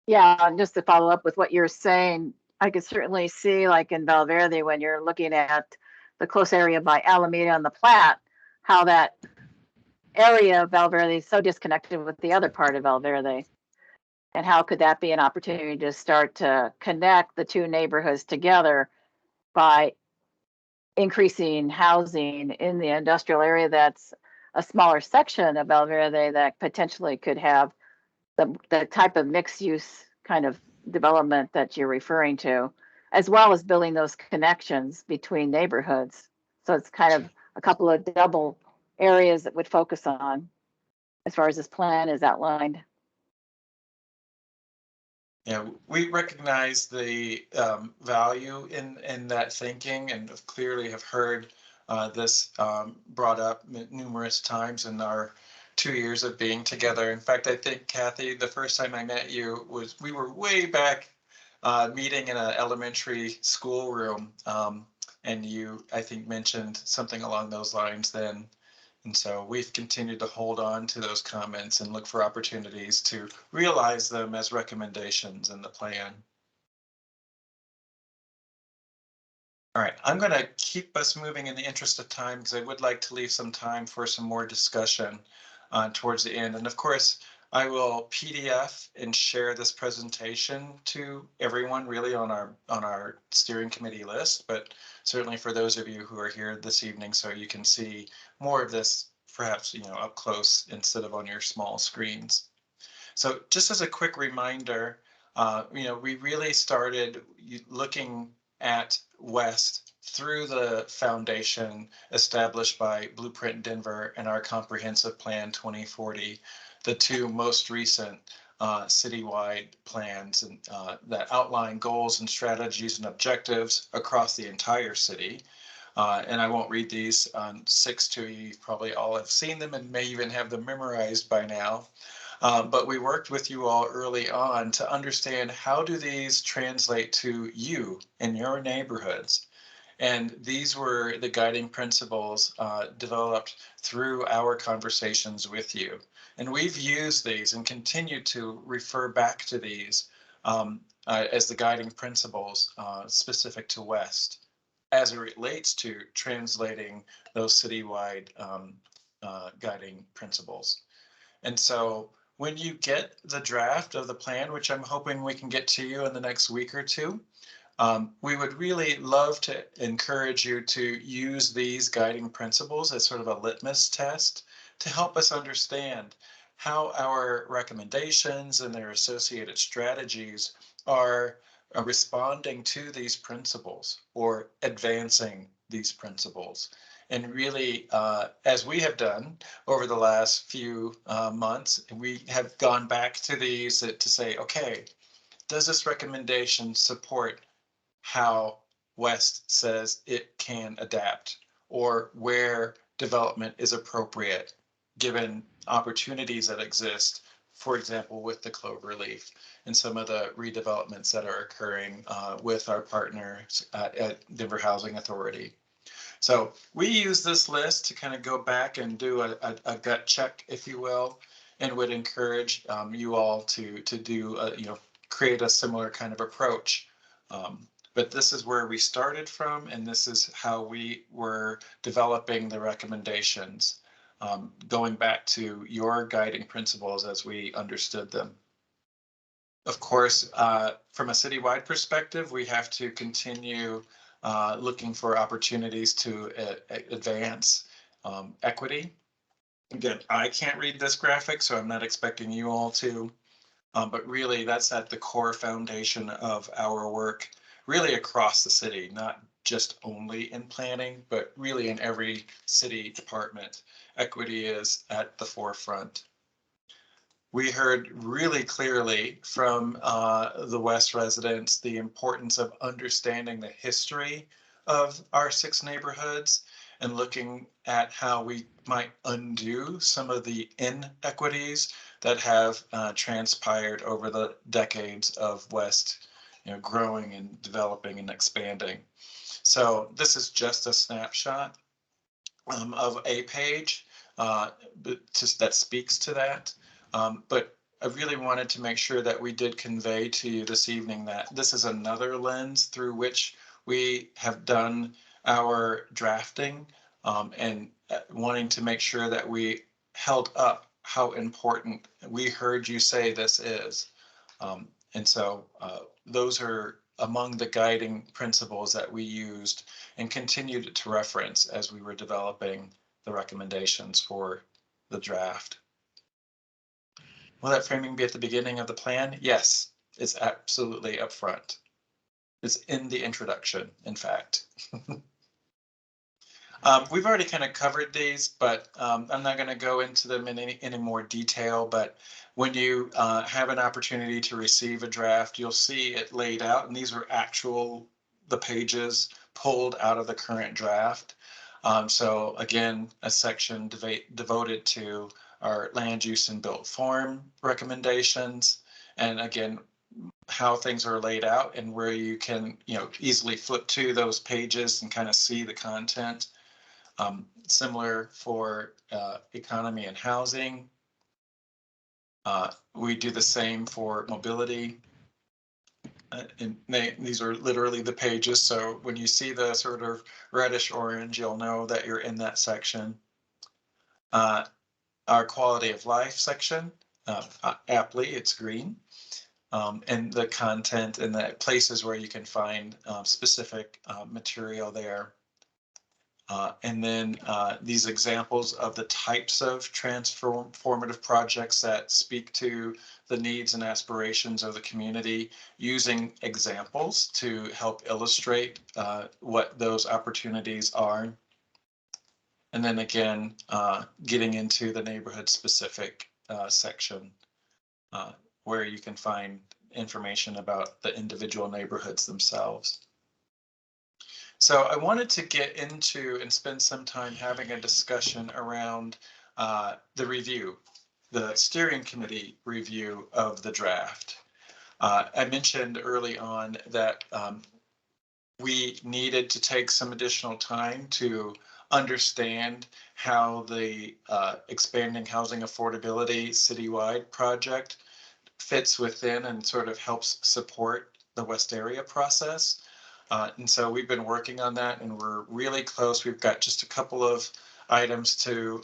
Yeah, and just to follow up with what you're saying, I could certainly see, like in Valverde, when you're looking at the close area by Alameda and the Platte, how that area of Valverde is so disconnected with the other part of Valverde. And how could that be an opportunity to start to connect the two neighborhoods together by increasing housing in the industrial area that's a smaller section of Valverde that potentially could have the type of mixed use kind of development that you're referring to, as well as building those connections between neighborhoods. So it's kind of a couple of double areas that would focus on as far as this plan is outlined. Yeah, we recognize the value in that thinking, and clearly have heard this brought up numerous times in our 2 years of being together. In fact, I think, Kathy, the first time I met you was we were way back meeting in an elementary school room, and you, I think, mentioned something along those lines then. And so we've continued to hold on to those comments and look for opportunities to realize them as recommendations in the plan. All right, I'm going to keep us moving in the interest of time because I would like to leave some time for some more discussion towards the end. And of course, I will PDF and share this presentation to everyone really on our steering committee list, but certainly for those of you who are here this evening, so you can see more of this perhaps up close instead of on your small screens. So just as a quick reminder, we really started looking at West through the foundation established by Blueprint Denver and our Comprehensive Plan 2040, the two most recent citywide plans and that outline goals and strategies and objectives across the entire city. And I won't read these 6 to you. You probably all have seen them and may even have them memorized by now. But we worked with you all early on to understand how do these translate to you in your neighborhoods. And these were the guiding principles developed through our conversations with you. And we've used these and continue to refer back to these as the guiding principles specific to West as it relates to translating those citywide guiding principles. And so when you get the draft of the plan, which I'm hoping we can get to you in the next week or two, we would really love to encourage you to use these guiding principles as sort of a litmus test to help us understand how our recommendations and their associated strategies are responding to these principles or advancing these principles. And really, as we have done over the last few months, we have gone back to these to say, okay, does this recommendation support how West says it can adapt, or where development is appropriate given opportunities that exist, for example, with the cloverleaf and some of the redevelopments that are occurring with our partners at Denver Housing Authority. So we use this list to kind of go back and do a gut check, if you will, and would encourage you all to do, create a similar kind of approach. But this is where we started from, and this is how we were developing the recommendations, going back to your guiding principles as we understood them. Of course, from a citywide perspective, we have to continue looking for opportunities to advance equity. Again, I can't read this graphic, so I'm not expecting you all to, but really that's at the core foundation of our work, really across the city, not just only in planning, but really in every city department. Equity is at the forefront. We heard really clearly from the West residents the importance of understanding the history of our 6 neighborhoods and looking at how we might undo some of the inequities that have transpired over the decades of West, growing and developing and expanding. So this is just a snapshot of a page that speaks to that. But I really wanted to make sure that we did convey to you this evening that this is another lens through which we have done our drafting, and wanting to make sure that we held up how important we heard you say this is. And so those are among the guiding principles that we used and continued to reference as we were developing the recommendations for the draft. Will that framing be at the beginning of the plan? Yes, it's absolutely up front. It's in the introduction, in fact. We've already kind of covered these, but I'm not going to go into them in any more detail. But when you have an opportunity to receive a draft, you'll see it laid out. And these are the pages pulled out of the current draft. So again, a section devoted to our land use and built form recommendations. And again, how things are laid out and where you can, easily flip to those pages and kind of see the content. Similar for economy and housing. We do the same for mobility. And these are literally the pages. So when you see the sort of reddish orange, you'll know that you're in that section. Our quality of life section, aptly, it's green. And the content and the places where you can find specific material there. And then these examples of the types of transformative projects that speak to the needs and aspirations of the community, using examples to help illustrate what those opportunities are. And then again, getting into the neighborhood specific section where you can find information about the individual neighborhoods themselves. So I wanted to get into and spend some time having a discussion around the review, the steering committee review of the draft. I mentioned early on that we needed to take some additional time to understand how the expanding housing affordability citywide project fits within and sort of helps support the West area process. And so we've been working on that and we're really close. We've got just a couple of items to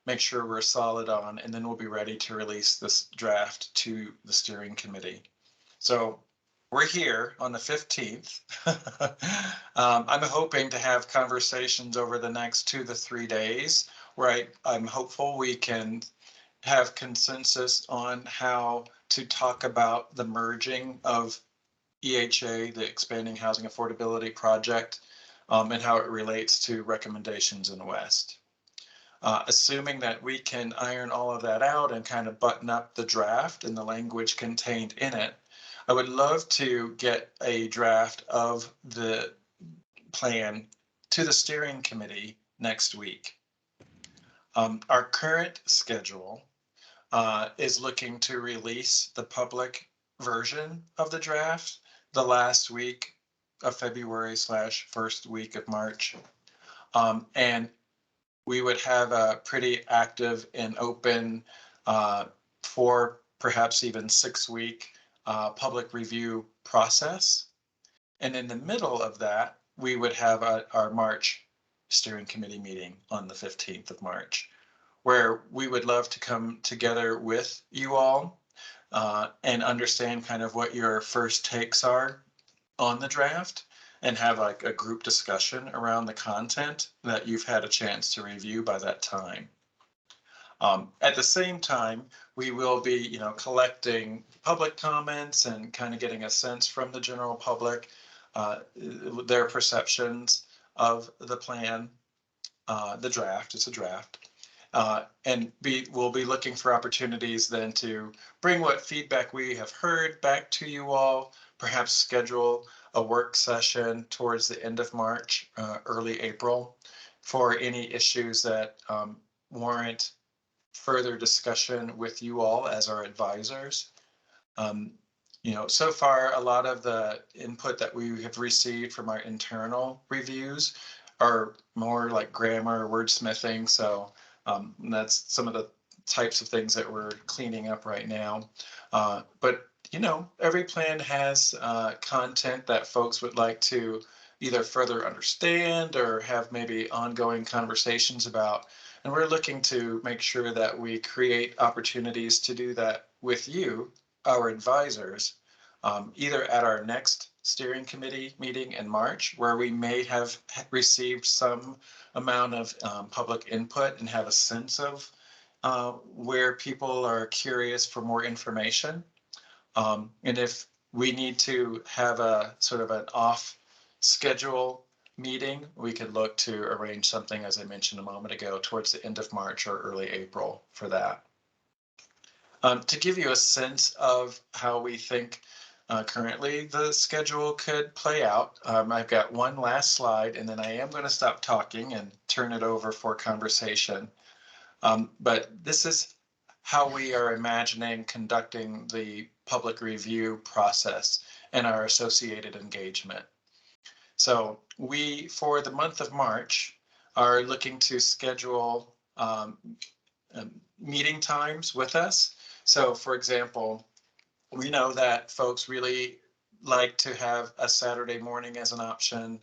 make sure we're solid on, and then we'll be ready to release this draft to the steering committee. So we're here on the 15th. I'm hoping to have conversations over the next 2 to 3 days where I'm hopeful we can have consensus on how to talk about the merging of EHA, the Expanding Housing Affordability Project, and how it relates to recommendations in the West. Assuming that we can iron all of that out and kind of button up the draft and the language contained in it, I would love to get a draft of the plan to the steering committee next week. Our current schedule is looking to release the public version of the draft the last week of February / first week of March. And we would have a pretty active and open 4, perhaps even 6-week public review process. And in the middle of that, we would have our March steering committee meeting on the 15th of March, where we would love to come together with you all and understand kind of what your first takes are on the draft and have like a group discussion around the content that you've had a chance to review by that time. At the same time, we will be, collecting public comments and kind of getting a sense from the general public, their perceptions of the plan, the draft. It's a draft. And we'll be looking for opportunities then to bring what feedback we have heard back to you all, perhaps schedule a work session towards the end of March, early April, for any issues that warrant further discussion with you all as our advisors. So far, a lot of the input that we have received from our internal reviews are more like grammar, wordsmithing. So that's some of the types of things that we're cleaning up right now. But every plan has content that folks would like to either further understand or have maybe ongoing conversations about. And we're looking to make sure that we create opportunities to do that with you, our advisors, either at our next steering committee meeting in March, where we may have received some amount of public input and have a sense of where people are curious for more information. And if we need to have a sort of an off schedule meeting, we could look to arrange something, as I mentioned a moment ago, towards the end of March or early April for that. To give you a sense of how we think currently the schedule could play out, I've got one last slide, and then I am going to stop talking and turn it over for conversation. But this is how we are imagining conducting the public review process and our associated engagement. So we, for the month of March, are looking to schedule meeting times with us. So for example, we know that folks really like to have a Saturday morning as an option,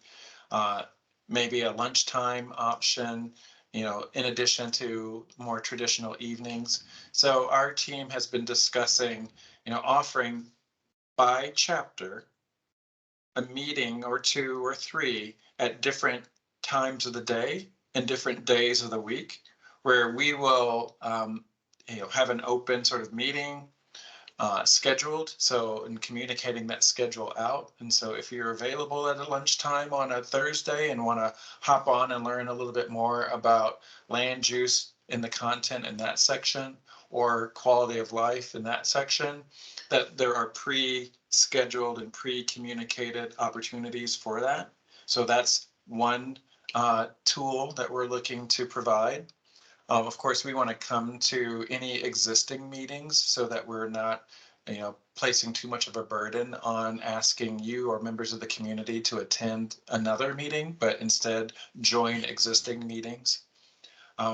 maybe a lunchtime option, in addition to more traditional evenings. So our team has been discussing, offering by chapter a meeting or 2 or 3 at different times of the day and different days of the week, where we will, have an open sort of meeting scheduled. So in communicating that schedule out. And so if you're available at a lunchtime on a Thursday and want to hop on and learn a little bit more about land use in the content in that section or quality of life in that section, that there are pre-scheduled and pre-communicated opportunities for that. So that's one tool that we're looking to provide. Of course, we want to come to any existing meetings so that we're not, placing too much of a burden on asking you or members of the community to attend another meeting, but instead join existing meetings.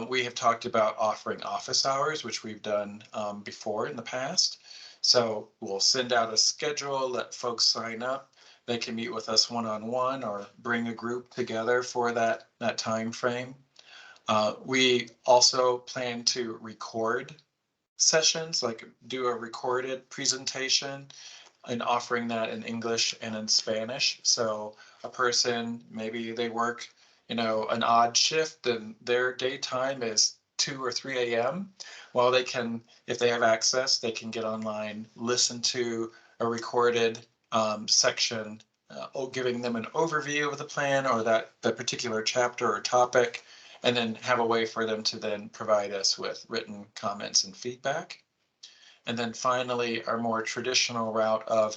We have talked about offering office hours, which we've done before in the past. So we'll send out a schedule, let folks sign up. They can meet with us one-on-one or bring a group together for that time frame. We also plan to record sessions, like do a recorded presentation and offering that in English and in Spanish. So a person, maybe they work, an odd shift and their daytime is 2 or 3 a.m. Well, they can, if they have access, they can get online, listen to a recorded section, giving them an overview of the plan or the particular chapter or topic, and then have a way for them to then provide us with written comments and feedback. And then finally, our more traditional route of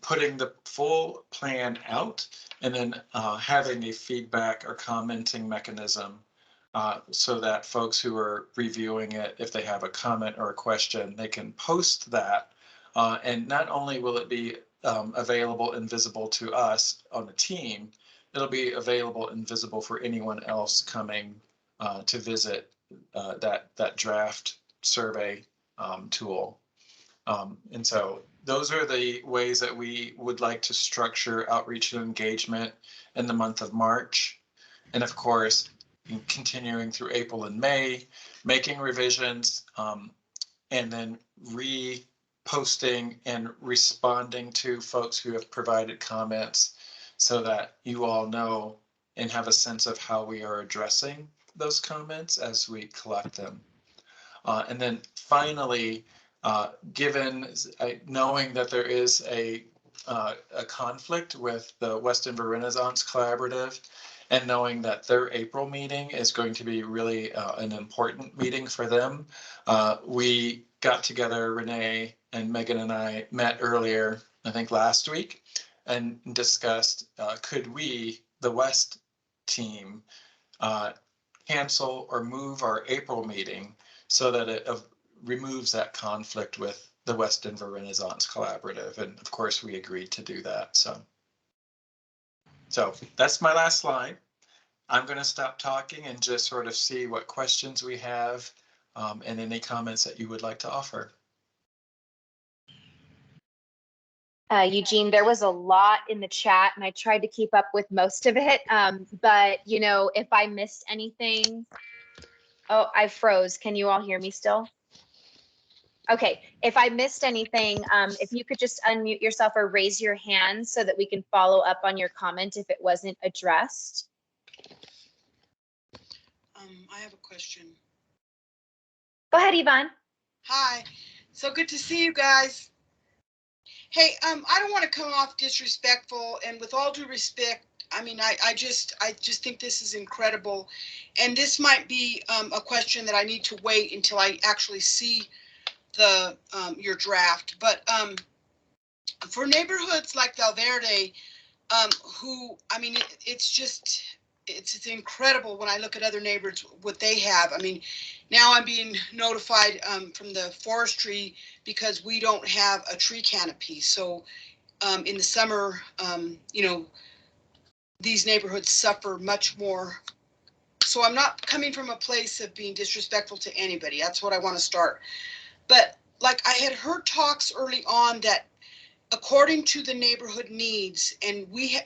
putting the full plan out and then having a feedback or commenting mechanism so that folks who are reviewing it, if they have a comment or a question, they can post that. And not only will it be available and visible to us on the team, it'll be available and visible for anyone else coming to visit that draft survey tool. And so those are the ways that we would like to structure outreach and engagement in the month of March. And of course, continuing through April and May, making revisions, and then reposting and responding to folks who have provided comments so that you all know and have a sense of how we are addressing those comments as we collect them. And then finally, given knowing that there is a conflict with the West Denver Renaissance Collaborative, and knowing that their April meeting is going to be really an important meeting for them, we got together, Renee and Megan and I met earlier, I think last week, and discussed could we, the West team, cancel or move our April meeting so that it removes that conflict with the West Denver Renaissance Collaborative. And of course, we agreed to do that. So that's my last slide. I'm going to stop talking and just sort of see what questions we have and any comments that you would like to offer. Eugene, there was a lot in the chat and I tried to keep up with most of it. But you know, if I missed anything, oh, I froze. Can you all hear me still? Okay, if I missed anything, if you could just unmute yourself or raise your hand so that we can follow up on your comment if it wasn't addressed. I have a question. Go ahead, Yvonne. Hi, so good to see you guys. Hey, I don't want to come off disrespectful, and with all due respect, I mean, I just think this is incredible, and this might be a question that I need to wait until I actually see the your draft. But for neighborhoods like Valverde, who, I mean, it's incredible when I look at other neighbors, what they have. I mean, now I'm being notified from the forestry because we don't have a tree canopy. So in the summer, you know, these neighborhoods suffer much more. So I'm not coming from a place of being disrespectful to anybody. That's what I want to start. But like I had heard talks early on that according to the neighborhood needs, and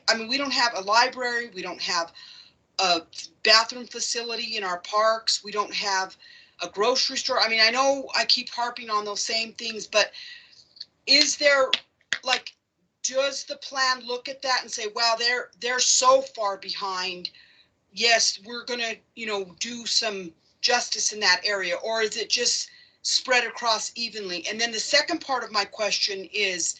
I mean, we don't have a library, we don't have a bathroom facility in our parks, we don't have a grocery store. I mean, I know I keep harping on those same things, but is there, like, does the plan look at that and say, wow, they're so far behind, yes, we're gonna, you know, do some justice in that area, or is it just spread across evenly? And then the second part of my question is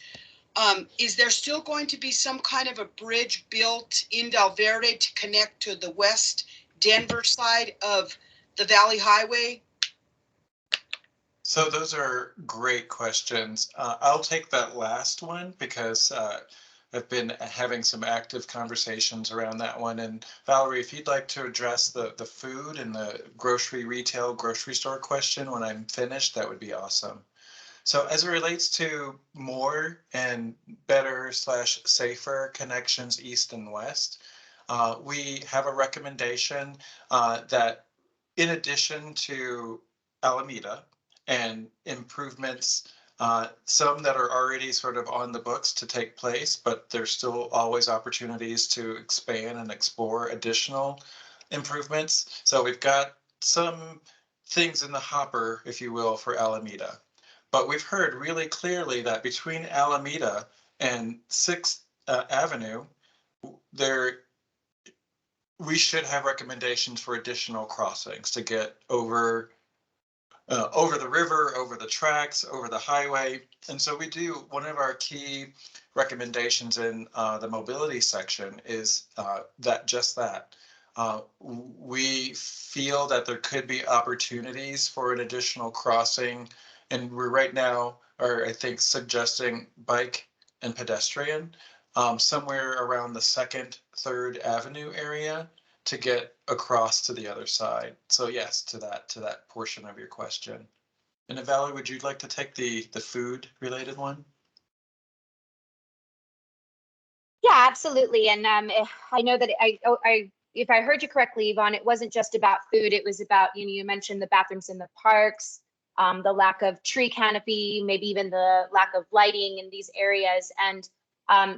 there still going to be some kind of a bridge built in Valverde to connect to the West Denver side of the Valley Highway? So those are great questions. I'll take that last one because I've been having some active conversations around that one. And Valerie, if you'd like to address the food and the grocery store question when I'm finished, that would be awesome. So as it relates to more and better / safer connections east and west, we have a recommendation that in addition to Alameda and improvements, some that are already sort of on the books to take place, but there's still always opportunities to expand and explore additional improvements. So we've got some things in the hopper, if you will, for Alameda. But we've heard really clearly that between Alameda and 6th Avenue, we should have recommendations for additional crossings to get over over the river, over the tracks, over the highway. And so we do, one of our key recommendations in the mobility section is that. We feel that there could be opportunities for an additional crossing, and we're right now are, I think, suggesting bike and pedestrian somewhere around the 2nd, 3rd Avenue area to get across to the other side. So yes, to that portion of your question. And Valerie, would you like to take the food related one? Yeah, absolutely. And I know that if I heard you correctly, Yvonne, it wasn't just about food. It was about, you mentioned the bathrooms in the parks, the lack of tree canopy, maybe even the lack of lighting in these areas. And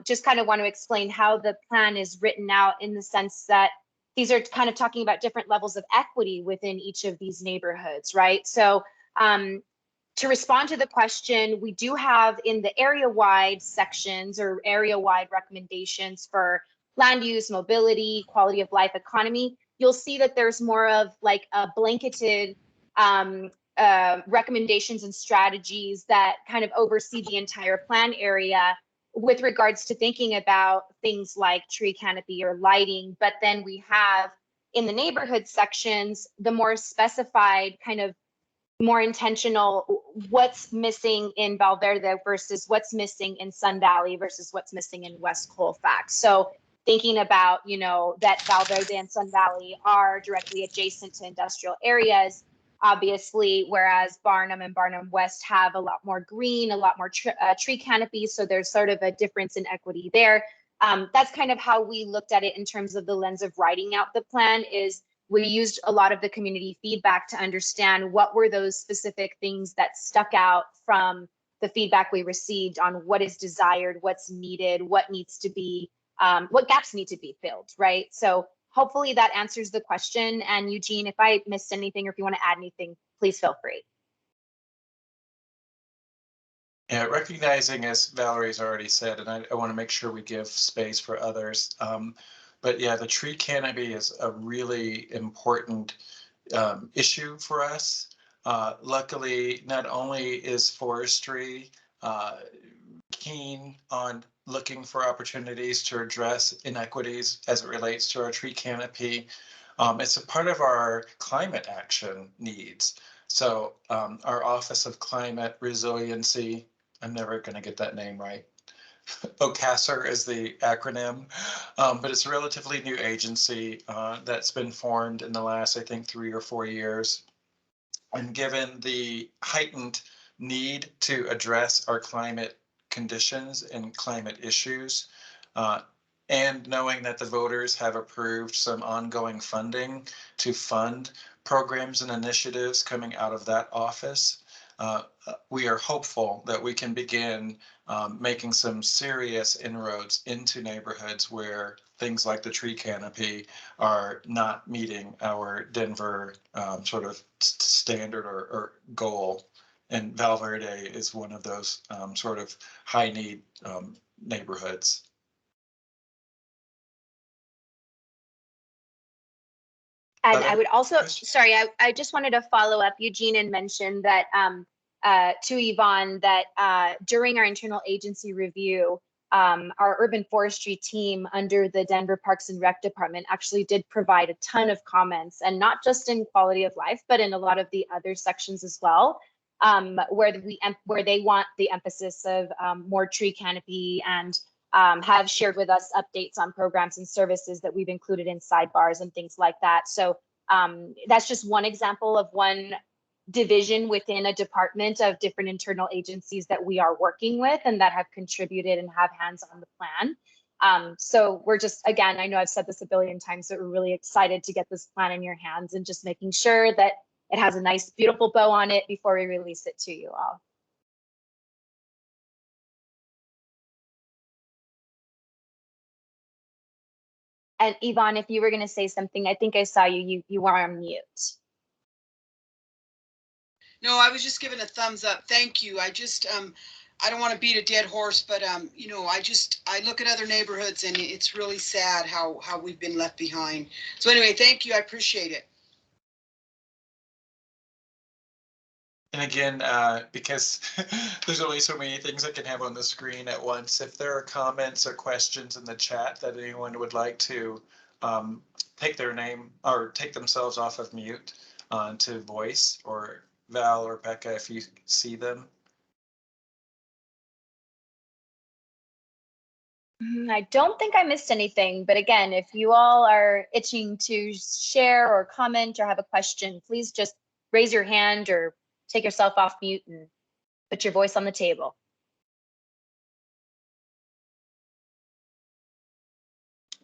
just kind of want to explain how the plan is written out in the sense that these are kind of talking about different levels of equity within each of these neighborhoods, right? So to respond to the question, we do have in the area-wide sections or area-wide recommendations for land use, mobility, quality of life, economy, you'll see that there's more of like a blanketed recommendations and strategies that kind of oversee the entire plan area with regards to thinking about things like tree canopy or lighting. But then we have in the neighborhood sections, the more specified kind of more intentional what's missing in Valverde versus what's missing in Sun Valley versus what's missing in West Colfax. So thinking about, that Valverde and Sun Valley are directly adjacent to industrial areas, obviously, whereas Barnum and Barnum West have a lot more green, a lot more tree canopy. So there's sort of a difference in equity there. That's kind of how we looked at it in terms of the lens of writing out the plan is we used a lot of the community feedback to understand what were those specific things that stuck out from the feedback we received on what is desired, what's needed, what needs to be, what gaps need to be filled, right? So hopefully that answers the question. And Eugene, if I missed anything or if you want to add anything, please feel free. Yeah, recognizing, as Valerie's already said, and I want to make sure we give space for others. But yeah, the tree canopy is a really important issue for us. Luckily, not only is forestry keen on looking for opportunities to address inequities as it relates to our tree canopy, it's a part of our climate action needs. So our Office of Climate Resiliency, I'm never going to get that name right. OCASR is the acronym, but it's a relatively new agency that's been formed in the last, I think, 3 or 4 years. And given the heightened need to address our climate conditions and climate issues, and knowing that the voters have approved some ongoing funding to fund programs and initiatives coming out of that office, we are hopeful that we can begin making some serious inroads into neighborhoods where things like the tree canopy are not meeting our Denver sort of standard or goal. And Valverde is one of those sort of high need neighborhoods. And I would also, sorry, I just wanted to follow up. Eugene and mentioned that to Yvonne that during our internal agency review, our urban forestry team under the Denver Parks and Rec Department actually did provide a ton of comments, and not just in quality of life, but in a lot of the other sections as well, where they want the emphasis of more tree canopy and have shared with us updates on programs and services that we've included in sidebars and things like that. So that's just one example of one division within a department of different internal agencies that we are working with and that have contributed and have hands on the plan. So we're just, again, I know I've said this a billion times, but we're really excited to get this plan in your hands and just making sure that it has a nice, beautiful bow on it before we release it to you all. And Yvonne, if you were going to say something, I think I saw you were on mute. No, I was just giving a thumbs up. Thank you. I just, I don't want to beat a dead horse, but, I look at other neighborhoods and it's really sad how we've been left behind. So anyway, thank you. I appreciate it. And again, because there's only so many things I can have on the screen at once, if there are comments or questions in the chat that anyone would like to take their name or take themselves off of mute to voice, or Val or Becca, if you see them. I don't think I missed anything, but again, if you all are itching to share or comment or have a question, please just raise your hand or take yourself off mute and put your voice on the table.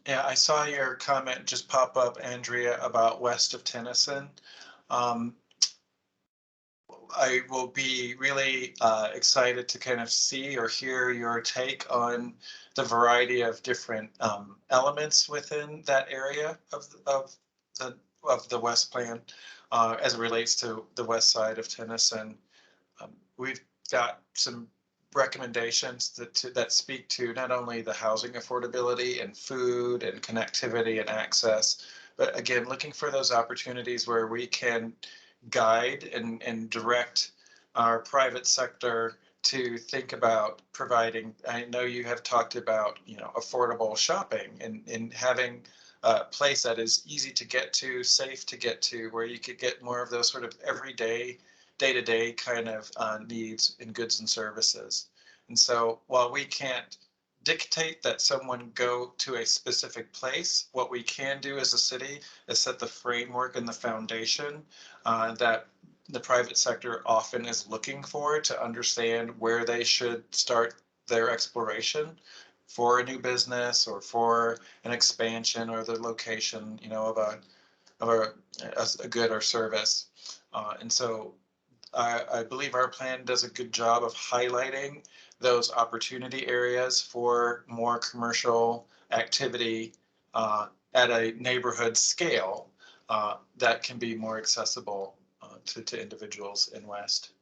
Yeah, I saw your comment just pop up, Andrea, about west of Tennyson. I will be really excited to kind of see or hear your take on the variety of different elements within that area of the West Plan as it relates to the west side of Tennyson. We've got some recommendations that speak to not only the housing affordability and food and connectivity and access, but again, looking for those opportunities where we can guide and direct our private sector to think about providing. I know you have talked about, affordable shopping and having a place that is easy to get to, safe to get to, where you could get more of those sort of everyday, day-to-day kind of needs in goods and services. And so while we can't dictate that someone go to a specific place, what we can do as a city is set the framework and the foundation that the private sector often is looking for to understand where they should start their exploration for a new business or for an expansion or the location, of a good or service. And so I believe our plan does a good job of highlighting those opportunity areas for more commercial activity at a neighborhood scale that can be more accessible to individuals in West.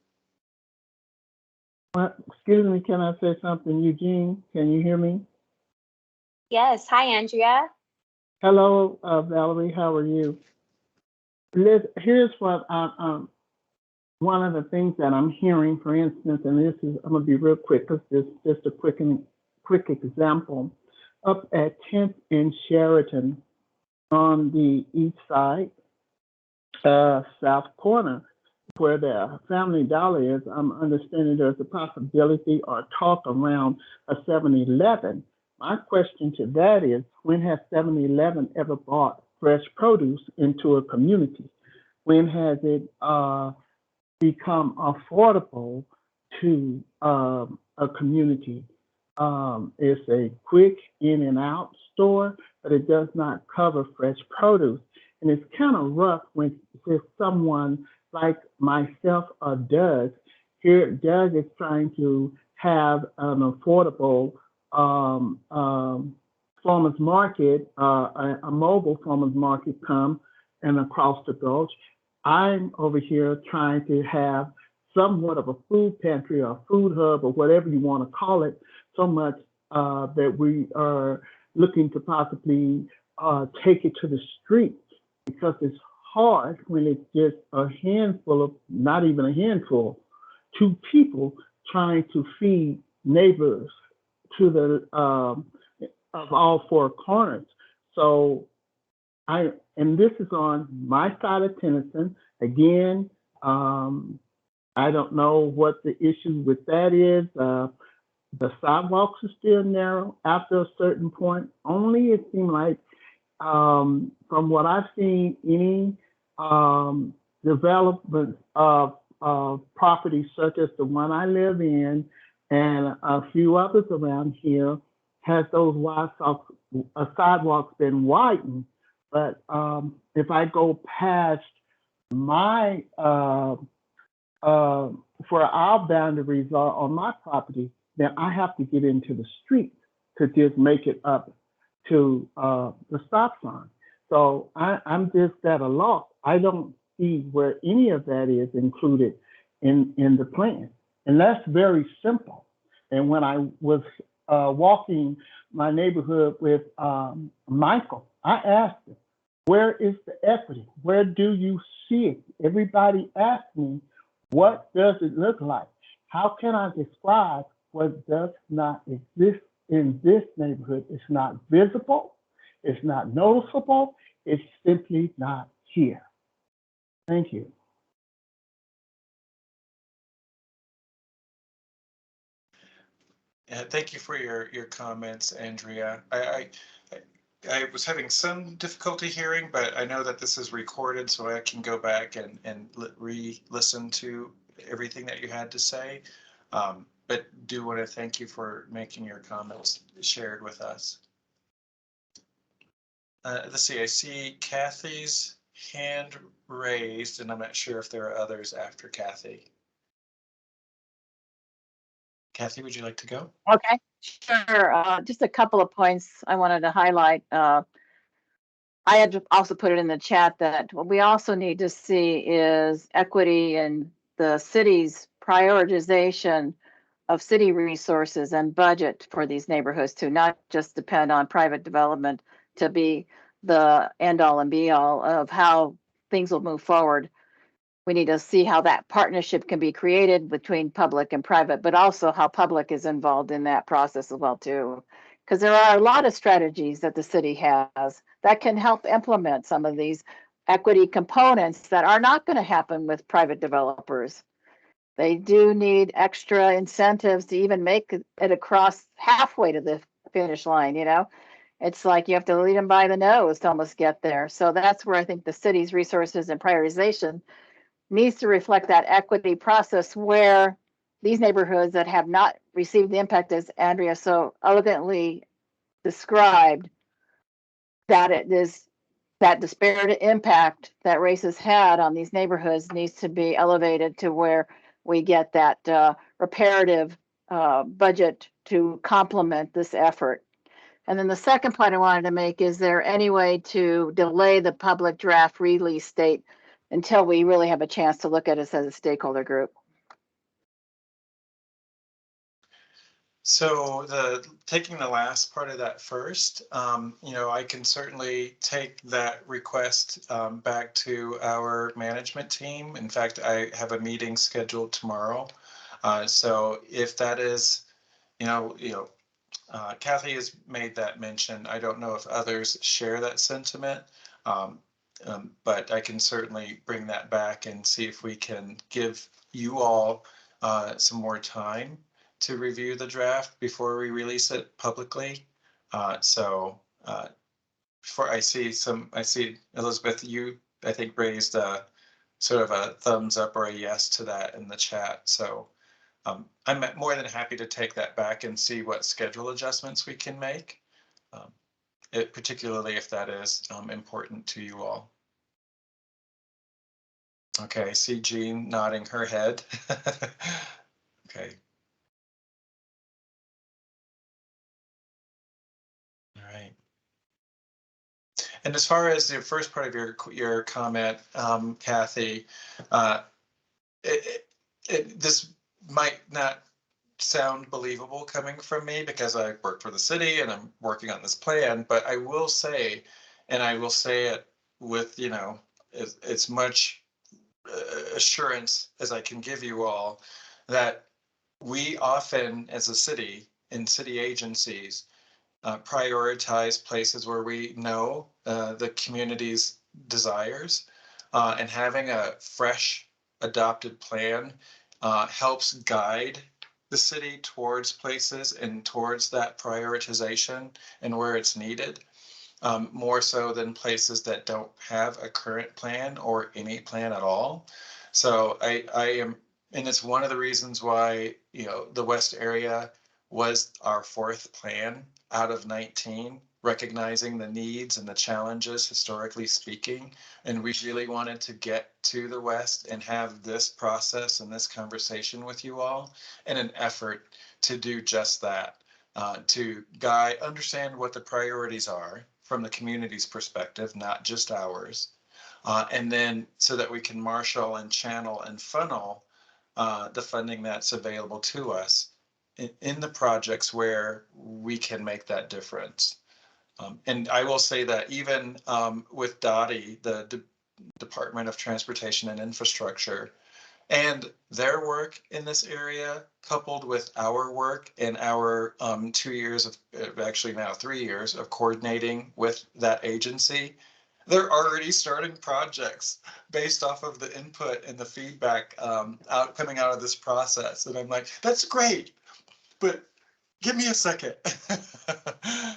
Excuse me, can I say something, Eugene? Can you hear me? Yes. Hi, Andrea. Hello, Valerie. How are you? Liz, here's what one of the things that I'm hearing, for instance, and this is, I'm going to be real quick because this is just a quick example. Up at 10th and Sheridan on the east side, south corner, where the Family Dollar is, I'm understanding there's a possibility or talk around a 7-Eleven. My question to that is, when has 7-Eleven ever bought fresh produce into a community? When has it become affordable to a community? It's a quick in and out store, but it does not cover fresh produce. And it's kind of rough when someone like myself or Doug, here Doug is trying to have an affordable farmers market, a mobile farmers market come and across the gulch. I'm over here trying to have somewhat of a food pantry or food hub or whatever you want to call it, so much that we are looking to possibly take it to the streets, because it's hard when it's just a handful of, not even a handful, 2 people trying to feed neighbors to the of all 4 corners. So and this is on my side of Tennyson. Again, I don't know what the issue with that is. The sidewalks are still narrow after a certain point. Only it seemed like, from what I've seen, any development of properties such as the one I live in and a few others around here, has those sidewalks been widened. But if I go past my where our boundaries are on my property, then I have to get into the street to just make it up to the stop sign. So I'm just at a loss. I don't see where any of that is included in the plan. And that's very simple. And when I was walking my neighborhood with Michael, I asked him, where is the equity? Where do you see it? Everybody asked me, What does it look like? How can I describe what does not exist in this neighborhood? It's not visible, it's not noticeable, it's simply not here. Thank you. Yeah, thank you for your comments, Andrea. I was having some difficulty hearing, but I know that this is recorded, so I can go back and re-listen to everything that you had to say. But do want to thank you for making your comments shared with us. Let's see, I see Kathy's hand raised, and I'm not sure if there are others after Kathy. Kathy, would you like to go? Okay, sure. Just a couple of points I wanted to highlight. I had to also put it in the chat that what we also need to see is equity in the city's prioritization of city resources and budget for these neighborhoods to not just depend on private development to be the end all and be all of how things will move forward. We need to see how that partnership can be created between public and private, but also how public is involved in that process as well too. Because there are a lot of strategies that the city has that can help implement some of these equity components that are not going to happen with private developers. They do need extra incentives to even make it across halfway to the finish line, you know? It's like you have to lead them by the nose to almost get there. So that's where I think the city's resources and prioritization needs to reflect that equity process where these neighborhoods that have not received the impact, as Andrea so elegantly described, that it is that disparate impact that race has had on these neighborhoods needs to be elevated to where we get that reparative budget to complement this effort. And then the second point I wanted to make, is there any way to delay the public draft release date until we really have a chance to look at it as a stakeholder group? So taking the last part of that first, I can certainly take that request back to our management team. In fact, I have a meeting scheduled tomorrow. So if that is, Kathy has made that mention. I don't know if others share that sentiment, but I can certainly bring that back and see if we can give you all some more time to review the draft before we release it publicly. Before I see Elizabeth, you I think raised a sort of a thumbs up or a yes to that in the chat. So I'm more than happy to take that back and see what schedule adjustments we can make, particularly if that is important to you all. Okay, I see Jean nodding her head. Okay. All right. And as far as the first part of your comment, Kathy, this might not sound believable coming from me because I work for the city and I'm working on this plan, but I will say, and I will say it with, as much assurance as I can give you all, that we often as a city in city agencies prioritize places where we know the community's desires, and having a fresh adopted plan helps guide the city towards places and towards that prioritization and where it's needed, more so than places that don't have a current plan or any plan at all. So I am, and it's one of the reasons why, the West area was our fourth plan out of 19, recognizing the needs and the challenges historically speaking. And we really wanted to get to the West and have this process and this conversation with you all in an effort to do just that, to understand what the priorities are from the community's perspective, not just ours. And then so that we can marshal and channel and funnel the funding that's available to us in the projects where we can make that difference. And I will say that even with DOTI, the Department of Transportation and Infrastructure, And their work in this area, coupled with our work and our 2 years of, actually now 3 years of coordinating with that agency, they're already starting projects based off of the input and the feedback coming out of this process. And I'm like, that's great, but give me a second.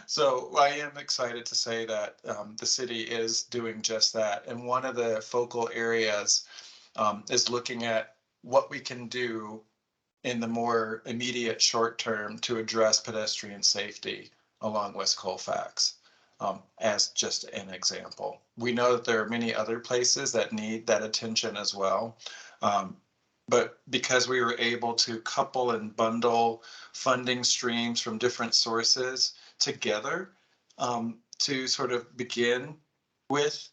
So I am excited to say that the city is doing just that. And one of the focal areas is looking at what we can do in the more immediate short term to address pedestrian safety along West Colfax, as just an example. We know that there are many other places that need that attention as well. But because we were able to couple and bundle funding streams from different sources together to sort of begin with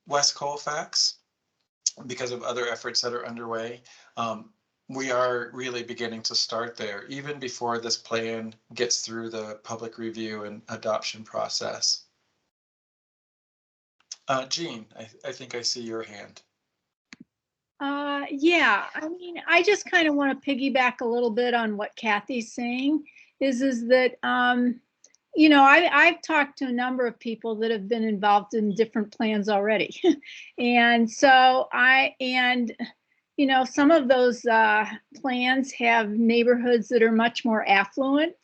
West Colfax, because of other efforts that are underway, we are really beginning to start there, even before this plan gets through the public review and adoption process. Jean, I think I see your hand. Yeah, I mean, I just kind of want to piggyback a little bit on what Kathy's saying, is that, you know, I've talked to a number of people that have been involved in different plans already. And so you know, some of those plans have neighborhoods that are much more affluent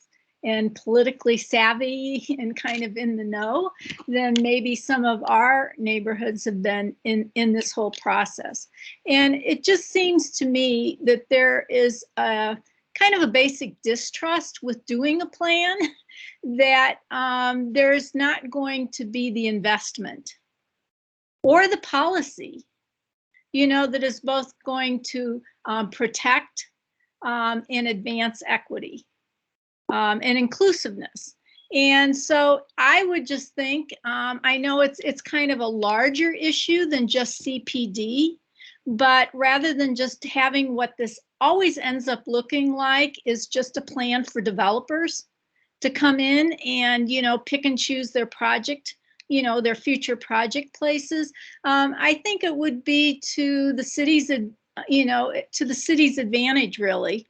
and politically savvy and kind of in the know than maybe some of our neighborhoods have been in this whole process. And it just seems to me that there is a kind of a basic distrust with doing a plan that there's not going to be the investment or the policy, you know, that is both going to protect and advance equity and inclusiveness. And so I would just think, I know it's kind of a larger issue than just CPD, but rather than just having what this always ends up looking like is just a plan for developers to come in and, you know, pick and choose their project, you know, their future project places. I think it would be to the city's, you know, to the city's advantage, really,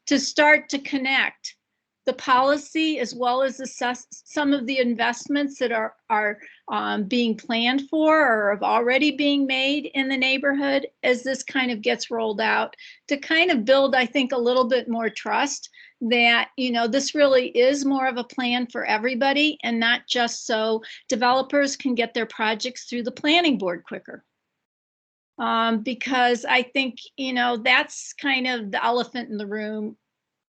to start to connect the policy as well as assess some of the investments that are being planned for or have already being made in the neighborhood as this kind of gets rolled out, to kind of build, I think, a little bit more trust that, you know, this really is more of a plan for everybody and not just so developers can get their projects through the planning board quicker. Because I think, you know, that's kind of the elephant in the room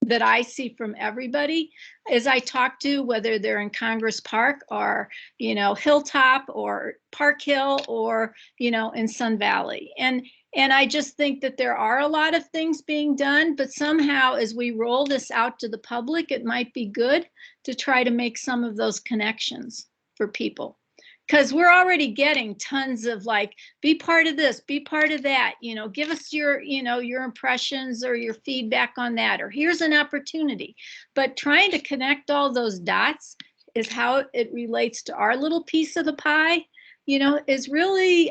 that I see from everybody as I talk to, whether they're in Congress Park or, you know, Hilltop or Park Hill or, you know, in Sun Valley. And I just think that there are a lot of things being done, but somehow as we roll this out to the public, it might be good to try to make some of those connections for people. Because we're already getting tons of like, be part of this, be part of that, you know, give us your, you know, your impressions or your feedback on that, or here's an opportunity. But trying to connect all those dots is how it relates to our little piece of the pie, you know, is really,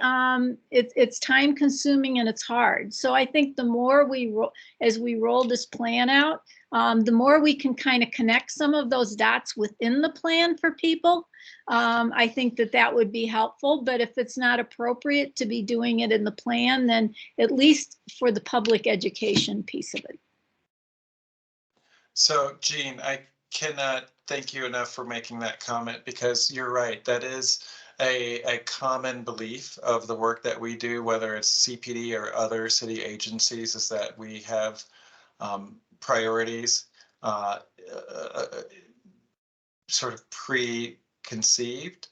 it's time consuming and it's hard. So I think the more as we roll this plan out, the more we can kind of connect some of those dots within the plan for people. I think that would be helpful, but if it's not appropriate to be doing it in the plan, then at least for the public education piece of it. So Jean, I cannot thank you enough for making that comment, because you're right. That is a common belief of the work that we do, whether it's CPD or other city agencies, is that we have priorities sort of preconceived.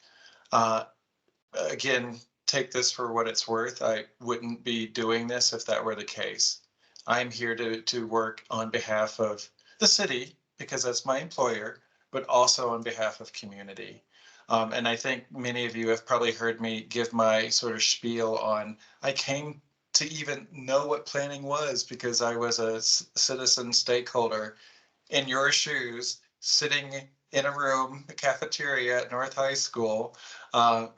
Again, take this for what it's worth. I wouldn't be doing this if that were the case. I'm here to work on behalf of the city, because that's my employer, but also on behalf of community. And I think many of you have probably heard me give my sort of spiel on, I came to even know what planning was because I was a citizen stakeholder in your shoes, sitting in a room, a cafeteria at North High School,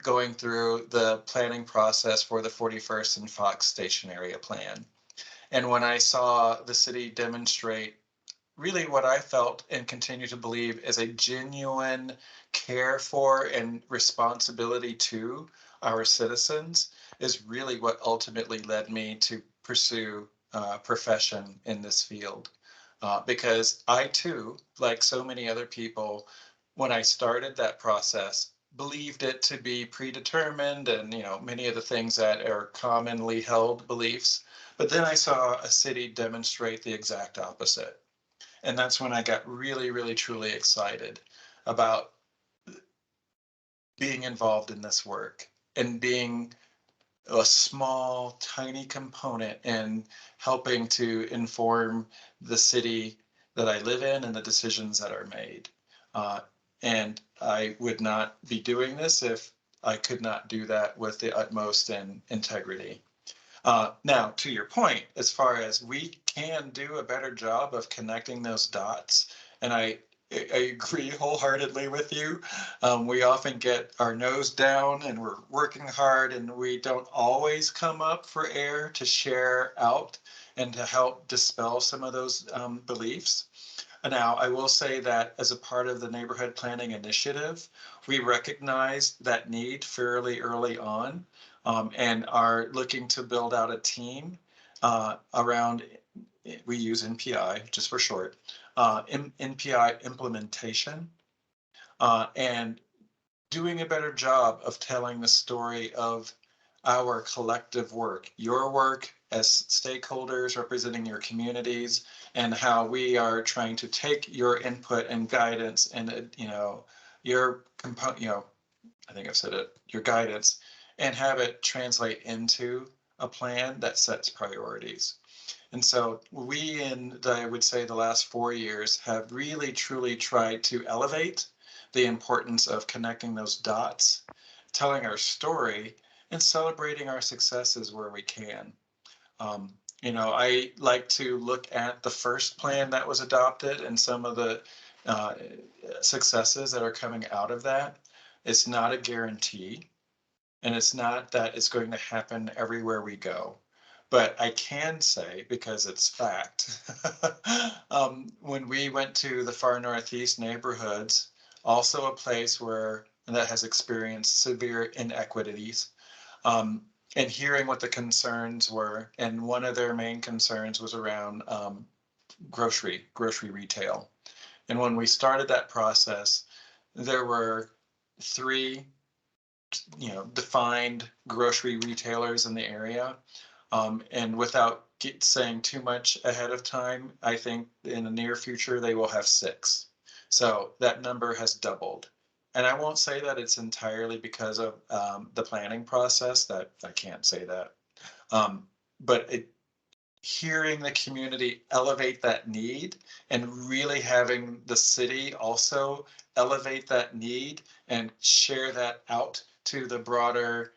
going through the planning process for the 41st and Fox Station Area Plan. And when I saw the city demonstrate really what I felt and continue to believe is a genuine care for and responsibility to our citizens, is really what ultimately led me to pursue profession in this field. Because I too, like so many other people, when I started that process, believed it to be predetermined and, you know, many of the things that are commonly held beliefs. But then I saw a city demonstrate the exact opposite. And that's when I got really, really, truly excited about being involved in this work and being a small, tiny component in helping to inform the city that I live in and the decisions that are made. And I would not be doing this if I could not do that with the utmost integrity. Now, to your point, as far as we can do a better job of connecting those dots, and I agree wholeheartedly with you. We often get our nose down and we're working hard and we don't always come up for air to share out and to help dispel some of those beliefs. Now, I will say that as a part of the neighborhood planning initiative, we recognized that need fairly early on and are looking to build out a team around, we use NPI just for short, NPI implementation and doing a better job of telling the story of our collective work, your work as stakeholders representing your communities, and how we are trying to take your input and guidance and, you know, your component, you know, I think I've said it, your guidance, and have it translate into a plan that sets priorities. And so we, I would say the last 4 years, have really truly tried to elevate the importance of connecting those dots, telling our story, and celebrating our successes where we can. You know, I like to look at the first plan that was adopted and some of the successes that are coming out of that. It's not a guarantee, and it's not that it's going to happen everywhere we go. But I can say, because it's fact, when we went to the far northeast neighborhoods, also a place where that has experienced severe inequities, and hearing what the concerns were, and one of their main concerns was around grocery retail. And when we started that process, there were 3 defined grocery retailers in the area. And without saying too much ahead of time, I think in the near future, they will have 6. So that number has doubled. And I won't say that it's entirely because of the planning process, that I can't say that. But hearing the community elevate that need and really having the city also elevate that need and share that out to the broader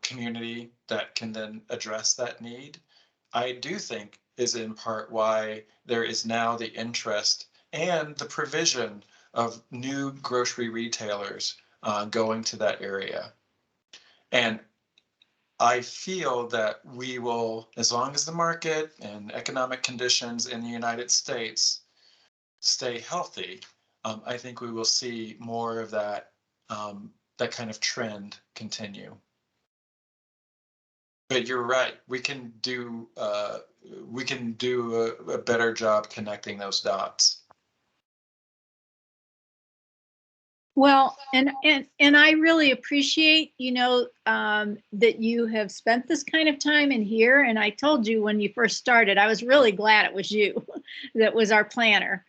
community that can then address that need, I do think is in part why there is now the interest and the provision of new grocery retailers going to that area. And I feel that we will, as long as the market and economic conditions in the United States stay healthy, I think we will see more of that that kind of trend continue. But you're right, we can do a better job connecting those dots. Well, and I really appreciate, that you have spent this kind of time in here. And I told you when you first started, I was really glad it was you that was our planner,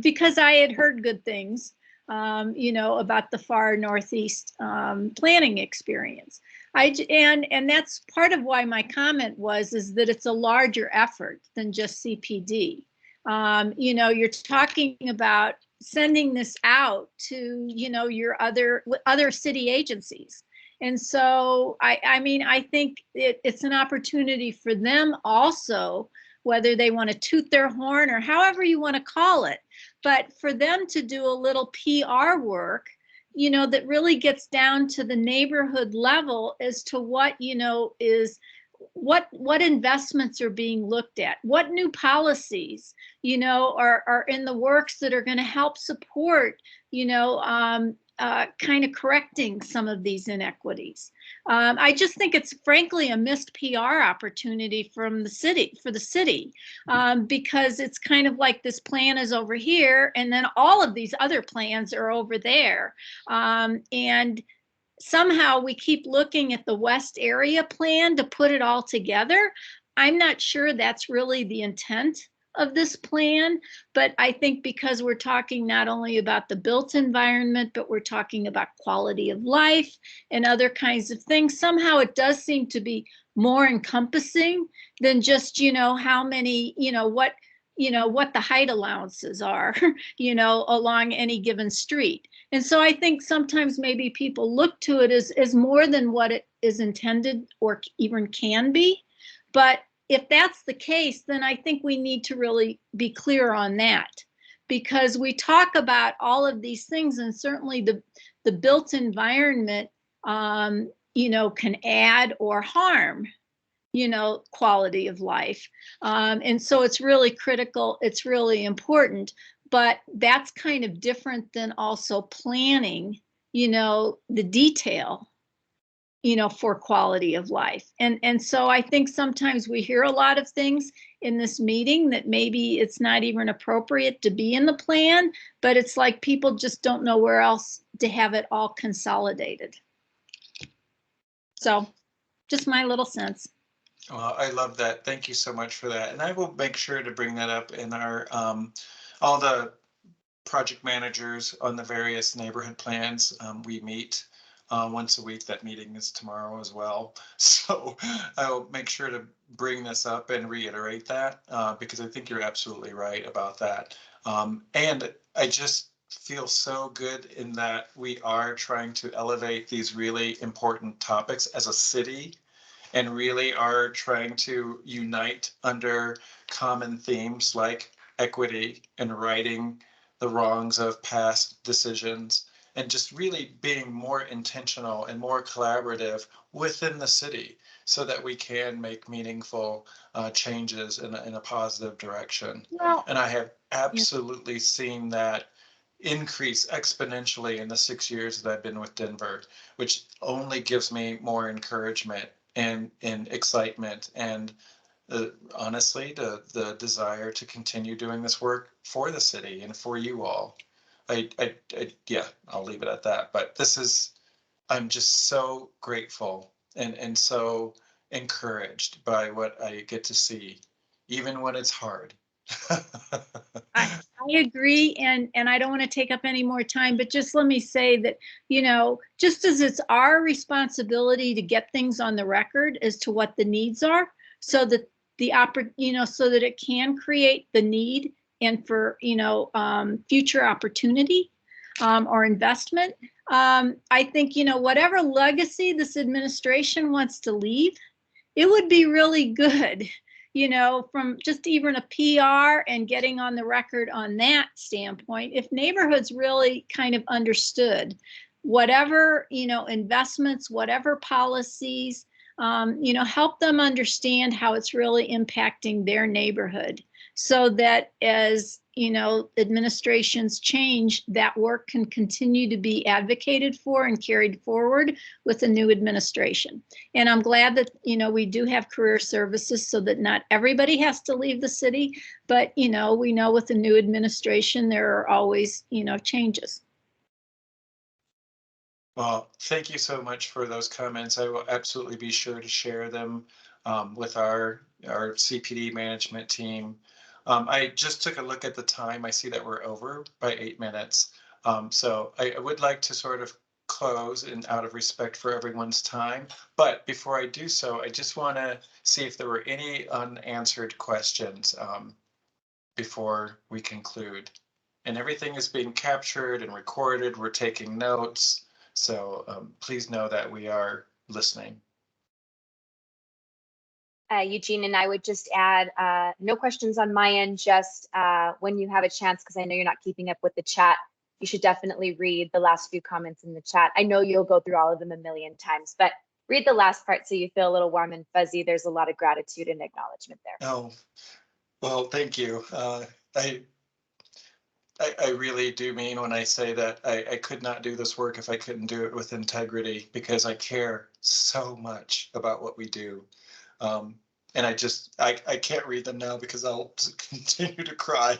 because I had heard good things, about the far Northeast planning experience. And that's part of why my comment is that it's a larger effort than just CPD. You're talking about sending this out to, your other city agencies. And so, I think it's an opportunity for them also, whether they want to toot their horn or however you want to call it, but for them to do a little PR work, that really gets down to the neighborhood level as to what, is what investments are being looked at, what new policies, are in the works that are going to help support, kind of correcting some of these inequities. I just think it's frankly a missed PR opportunity for the city, because it's kind of like this plan is over here and then all of these other plans are over there. And somehow we keep looking at the West area plan to put it all together. I'm not sure that's really the intent of this plan, but I think because we're talking not only about the built environment, but we're talking about quality of life and other kinds of things, somehow it does seem to be more encompassing than just, how many, what the height allowances are, along any given street. And so I think sometimes maybe people look to it as more than what it is intended or even can be. But if that's the case, then I think we need to really be clear on that, because we talk about all of these things, and certainly the built environment, can add or harm, quality of life. And so it's really critical, it's really important, but that's kind of different than also planning, the detail, for quality of life. And so I think sometimes we hear a lot of things in this meeting that maybe it's not even appropriate to be in the plan, but it's like people just don't know where else to have it all consolidated. So just my little sense. Well, I love that. Thank you so much for that. And I will make sure to bring that up in our, all the project managers on the various neighborhood plans. We meet once a week. That meeting is tomorrow as well. So I'll make sure to bring this up and reiterate that, because I think you're absolutely right about that. And I just feel so good in that we are trying to elevate these really important topics as a city, and really are trying to unite under common themes like equity and righting the wrongs of past decisions, and just really being more intentional and more collaborative within the city so that we can make meaningful changes in a positive direction. Well, and I have absolutely seen that increase exponentially in the 6 years that I've been with Denver, which only gives me more encouragement and excitement, and honestly, the desire to continue doing this work for the city and for you all. Yeah, I'll leave it at that. But I'm just so grateful and so encouraged by what I get to see, even when it's hard. I agree, and I don't want to take up any more time, but just let me say that, just as it's our responsibility to get things on the record as to what the needs are, so that so that it can create the need and for, future opportunity or investment. I think, whatever legacy this administration wants to leave, it would be really good, from just even a PR and getting on the record on that standpoint, if neighborhoods really kind of understood whatever, investments, whatever policies, help them understand how it's really impacting their neighborhood, so that as, administrations change, that work can continue to be advocated for and carried forward with the new administration. And I'm glad that, we do have career services so that not everybody has to leave the city, but, we know with the new administration, there are always, changes. Well, thank you so much for those comments. I will absolutely be sure to share them with our CPD management team. I just took a look at the time. I see that we're over by 8 minutes. So I would like to sort of close and out of respect for everyone's time. But before I do so, I just want to see if there were any unanswered questions before we conclude. And everything is being captured and recorded. We're taking notes. So please know that we are listening. Eugene, and I would just add, no questions on my end, just when you have a chance, because I know you're not keeping up with the chat, you should definitely read the last few comments in the chat. I know you'll go through all of them a million times, but read the last part so you feel a little warm and fuzzy. There's a lot of gratitude and acknowledgement there. Oh, well, thank you. I really do mean when I say that I could not do this work if I couldn't do it with integrity, because I care so much about what we do. And I can't read them now because I'll continue to cry.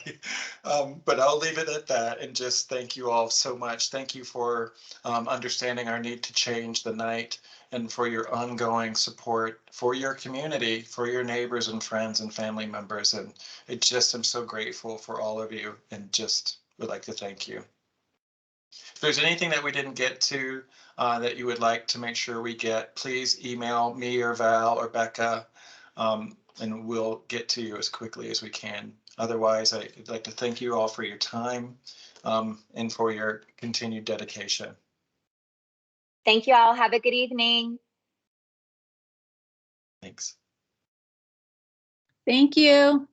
But I'll leave it at that and just thank you all so much. Thank you for understanding our need to change the night, and for your ongoing support for your community, for your neighbors and friends and family members. And I just am so grateful for all of you, and just would like to thank you. If there's anything that we didn't get to that you would like to make sure we get, please email me or Val or Becca, and we'll get to you as quickly as we can. Otherwise, I'd like to thank you all for your time and for your continued dedication. Thank you all. Have a good evening. Thanks. Thank you.